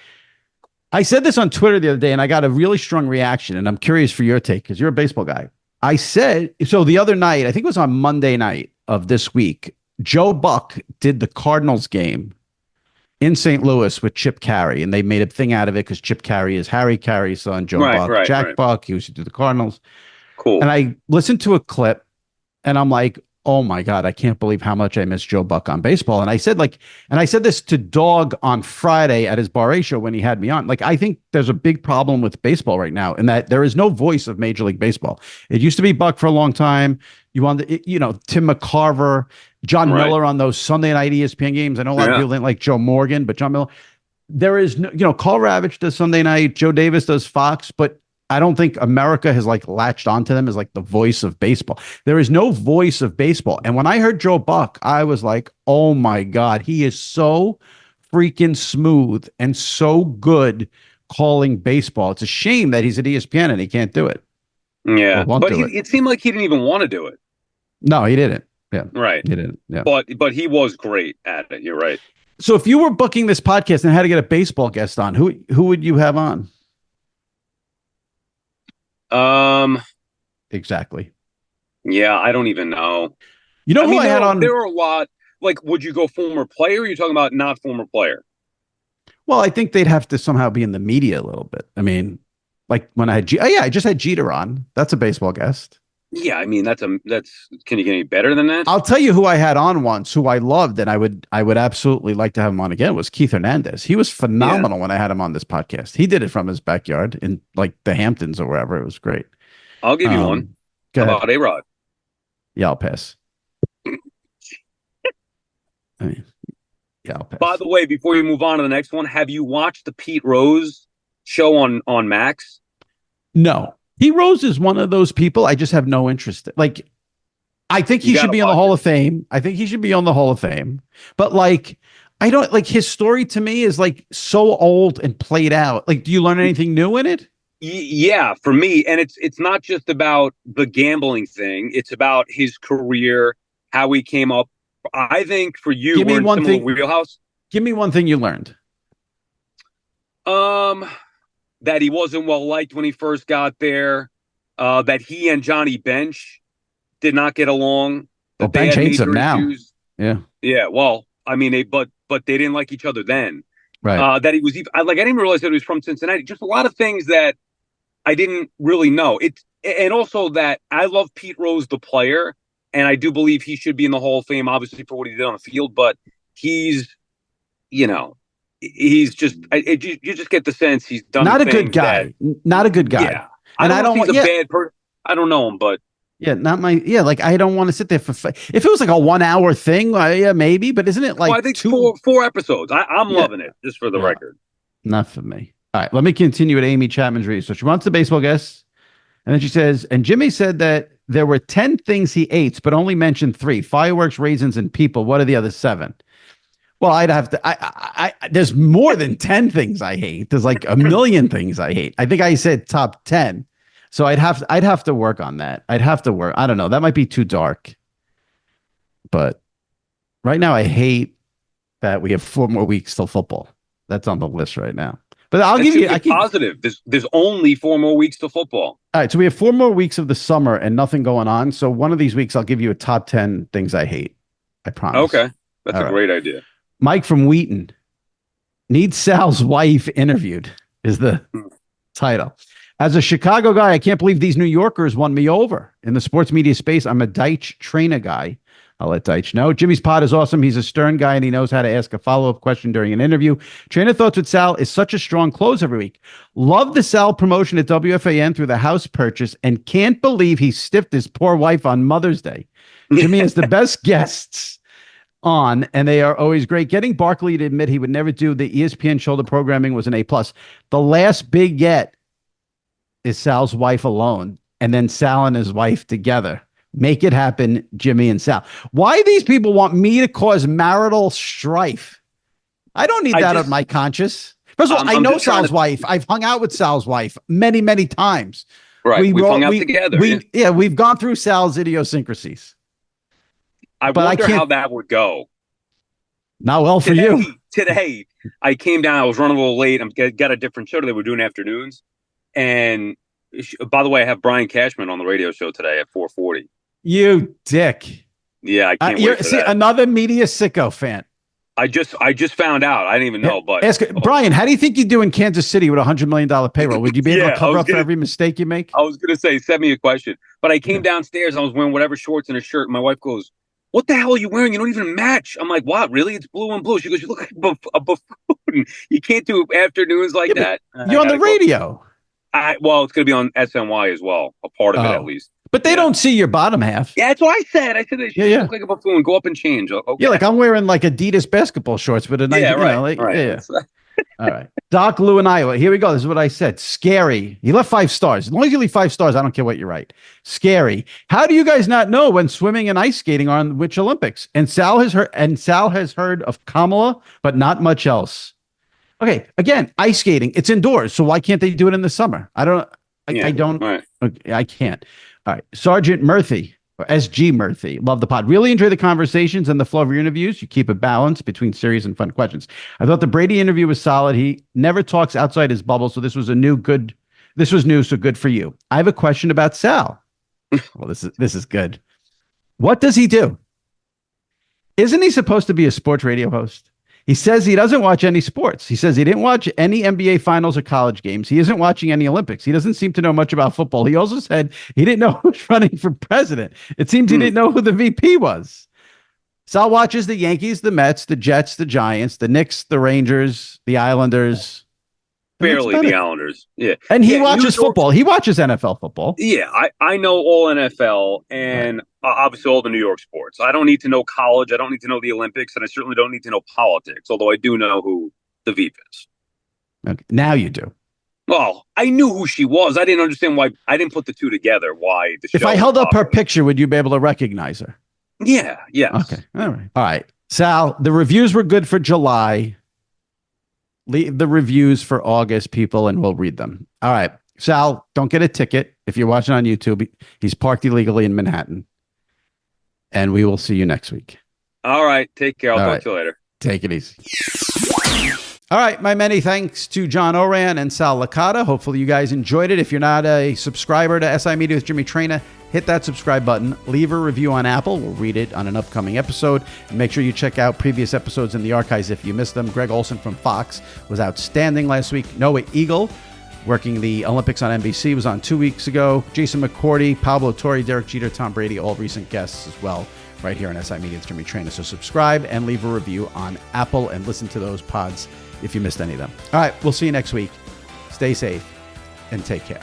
I said this on Twitter the other day and I got a really strong reaction, and I'm curious for your take because you're a baseball guy. I said, so the other night, I think it was on Monday night of this week, Joe Buck did the Cardinals game in St. Louis with Chip Carey, and they made a thing out of it because Chip Carey is Harry Carey's son, Joe Buck, Jack Buck. He used to do the Cardinals. Cool. And I listened to a clip, and I'm like, oh my God, I can't believe how much I miss Joe Buck on baseball. And I said this to Dog on Friday at his Bar A show when he had me on. Like, I think there's a big problem with baseball right now, in that there is no voice of Major League Baseball. It used to be Buck for a long time. You wanted, Tim McCarver, John Miller on those Sunday night ESPN games. I know a lot of people didn't like Joe Morgan, but John Miller. There is no, Carl Ravitch does Sunday night. Joe Davis does Fox, but I don't think America has like latched onto them as like the voice of baseball. There is no voice of baseball. And when I heard Joe Buck, I was like, oh my God, he is so freaking smooth and so good calling baseball. It's a shame that he's at ESPN and he can't do it. Yeah. But it seemed like he didn't even want to do it. No, he didn't. Yeah. Right. He didn't. Yeah. But he was great at it. You're right. So if you were booking this podcast and had to get a baseball guest on, who would you have on? Exactly. Yeah, I don't even know. You know who I had on? There are a lot. Like, would you go former player? Or are you talking about not former player? Well, I think they'd have to somehow be in the media a little bit. I mean, like when I had I just had Jeter on. That's a baseball guest. Yeah, I mean, that's can you get any better than that? I'll tell you who I had on once, who I loved, and I would absolutely like to have him on again, was Keith Hernandez. He was phenomenal when I had him on this podcast. He did it from his backyard in like the Hamptons or wherever. It was great. I'll give you one. Go ahead. About Ourand. Yeah, I'll pass. I mean, yeah, I'll pass. By the way, before you move on to the next one, have you watched the Pete Rose show on Max? No. Pete Rose is one of those people I just have no interest in. Like, I think he should be in the Hall of Fame. I think he should be on the Hall of Fame. But like, I don't like his story to me is like so old and played out. Like, do you learn anything new in it? Yeah, for me. And it's not just about the gambling thing. It's about his career, how he came up. I think for you, give me one thing. Wheelhouse. Give me one thing you learned. That he wasn't well liked when he first got there. That he and Johnny Bench did not get along. Well, Bench hates him now. Issues. Yeah. Well, I mean, but they didn't like each other then. Right. That he was I didn't even realize that he was from Cincinnati. Just a lot of things that I didn't really know. And also that I love Pete Rose, the player, and I do believe he should be in the Hall of Fame, obviously for what he did on the field. But he's, he's just you just get the sense he's done. Not a good guy. Not a good guy. Yeah. And I don't want he's a bad person. I don't know him, but like I don't want to sit there for if it was like a 1 hour thing, maybe, but isn't it like I think four episodes? I'm loving it, just for the record. Not for me. All right, let me continue with Amy Chapman's read. So she wants the baseball guest, and then she says, and Jimmy said that there were 10 things he ate, but only mentioned 3: fireworks, raisins, and people. What are the other 7? Well, I'd have to. I there's more than 10 things I hate. There's like a million things I hate. I think I said top 10. So I'd have to work on that. I'd have to work. I don't know. That might be too dark. But right now, I hate that we have 4 more weeks till football. That's on the list right now. But I'll give you positive. There's only 4 more weeks to football. All right. So we have 4 more weeks of the summer and nothing going on. So one of these weeks, I'll give you a top 10 things I hate. I promise. Okay. That's a great idea. Mike from Wheaton needs Sal's wife interviewed is the title. As a Chicago guy, I can't believe these New Yorkers won me over. In the sports media space, I'm a Deitch Traina guy. I'll let Deitch know. Jimmy's pod is awesome. He's a stern guy, and he knows how to ask a follow-up question during an interview. Traina Thoughts with Sal is such a strong close every week. Love the Sal promotion at WFAN through the house purchase, and can't believe he stiffed his poor wife on Mother's Day. Jimmy has the best guests on, and they are always great. Getting Barkley to admit he would never do the ESPN shoulder programming was an A+. The last big yet is Sal's wife alone, and then Sal and his wife together. Make it happen, Jimmy and Sal. Why these people want me to cause marital strife? I don't need that on my conscience. First of all, I know Sal's wife. I've hung out with Sal's wife many, many times. Right. We've hung out together. We've gone through Sal's idiosyncrasies. I wonder how that would go. Not well for you. Today, I came down. I was running a little late. I got a different show today. We're doing afternoons. And by the way, I have Brian Cashman on the radio show today at 4:40. You dick. Yeah, I can't wait for that. Another media sicko fan. I just found out. I didn't even know. But Brian, how do you think you do in Kansas City with $100 million payroll? Would you be able to cover up for every mistake you make? I was going to say, send me a question. But I came downstairs. I was wearing whatever shorts and a shirt. And my wife goes, "What the hell are you wearing? You don't even match." I'm like, "What? Really? It's blue and blue." She goes, "You look like a buffoon. You can't do afternoons like that." You're on the radio. Well, it's going to be on SNY as well. A part of it, at least. But they don't see your bottom half. Yeah, that's what I said. I said, "You look like a buffoon. Go up and change." Okay. Yeah, like I'm wearing like Adidas basketball shorts with a nice, All right. Doc Lou in Iowa. Here we go. This is what I said. Scary. He left 5 stars. As long as you leave 5 stars, I don't care what you write. Scary. How do you guys not know when swimming and ice skating are on which Olympics? And Sal has heard of Kamala, but not much else. Okay. Again, ice skating. It's indoors, so why can't they do it in the summer? I don't. Right. Okay, I can't. All right. Sergeant Murphy, or SG Murphy. Love the pod. Really enjoy the conversations and the flow of your interviews. You keep a balance between serious and fun questions. I thought the Brady interview was solid. He never talks outside his bubble, so this was new, so good for you. I have a question about Sal. Well, this is good. What does he do? Isn't he supposed to be a sports radio host? He says he doesn't watch any sports. He says he didn't watch any NBA finals or college games. He isn't watching any Olympics. He doesn't seem to know much about football. He also said he didn't know who was running for president. It seems he didn't know who the VP was. Sal watches the Yankees, the Mets, the Jets, the Giants, the Knicks, the Rangers, the Islanders. Barely the Islanders. Yeah. And he watches football. He watches NFL football. Yeah. I know all NFL and obviously all the New York sports. I don't need to know college. I don't need to know the Olympics. And I certainly don't need to know politics, although I do know who the VP is. Okay. Now you do. Well, I knew who she was. I didn't understand why. I didn't put the two together. Why the show. If I held up her picture, would you be able to recognize her? Yeah. Yes. Okay. All right. All right. Sal, the reviews were good for July. Leave the reviews for August, people, and we'll read them. All right. Sal, don't get a ticket if you're watching on YouTube. He's parked illegally in Manhattan. And we will see you next week. All right. Take care. I'll talk to you later. Take it easy. All right. My many thanks to John Ourand and Sal Licata. Hopefully you guys enjoyed it. If you're not a subscriber to SI Media with Jimmy Traina, hit that subscribe button. Leave a review on Apple. We'll read it on an upcoming episode. And make sure you check out previous episodes in the archives if you missed them. Greg Olson from Fox was outstanding last week. Noah Eagle, working the Olympics on NBC, was on 2 weeks ago. Jason McCourty, Pablo Torre, Derek Jeter, Tom Brady, all recent guests as well, right here on SI Media with Jimmy Traina. So subscribe and leave a review on Apple and listen to those pods if you missed any of them. All right, we'll see you next week. Stay safe and take care.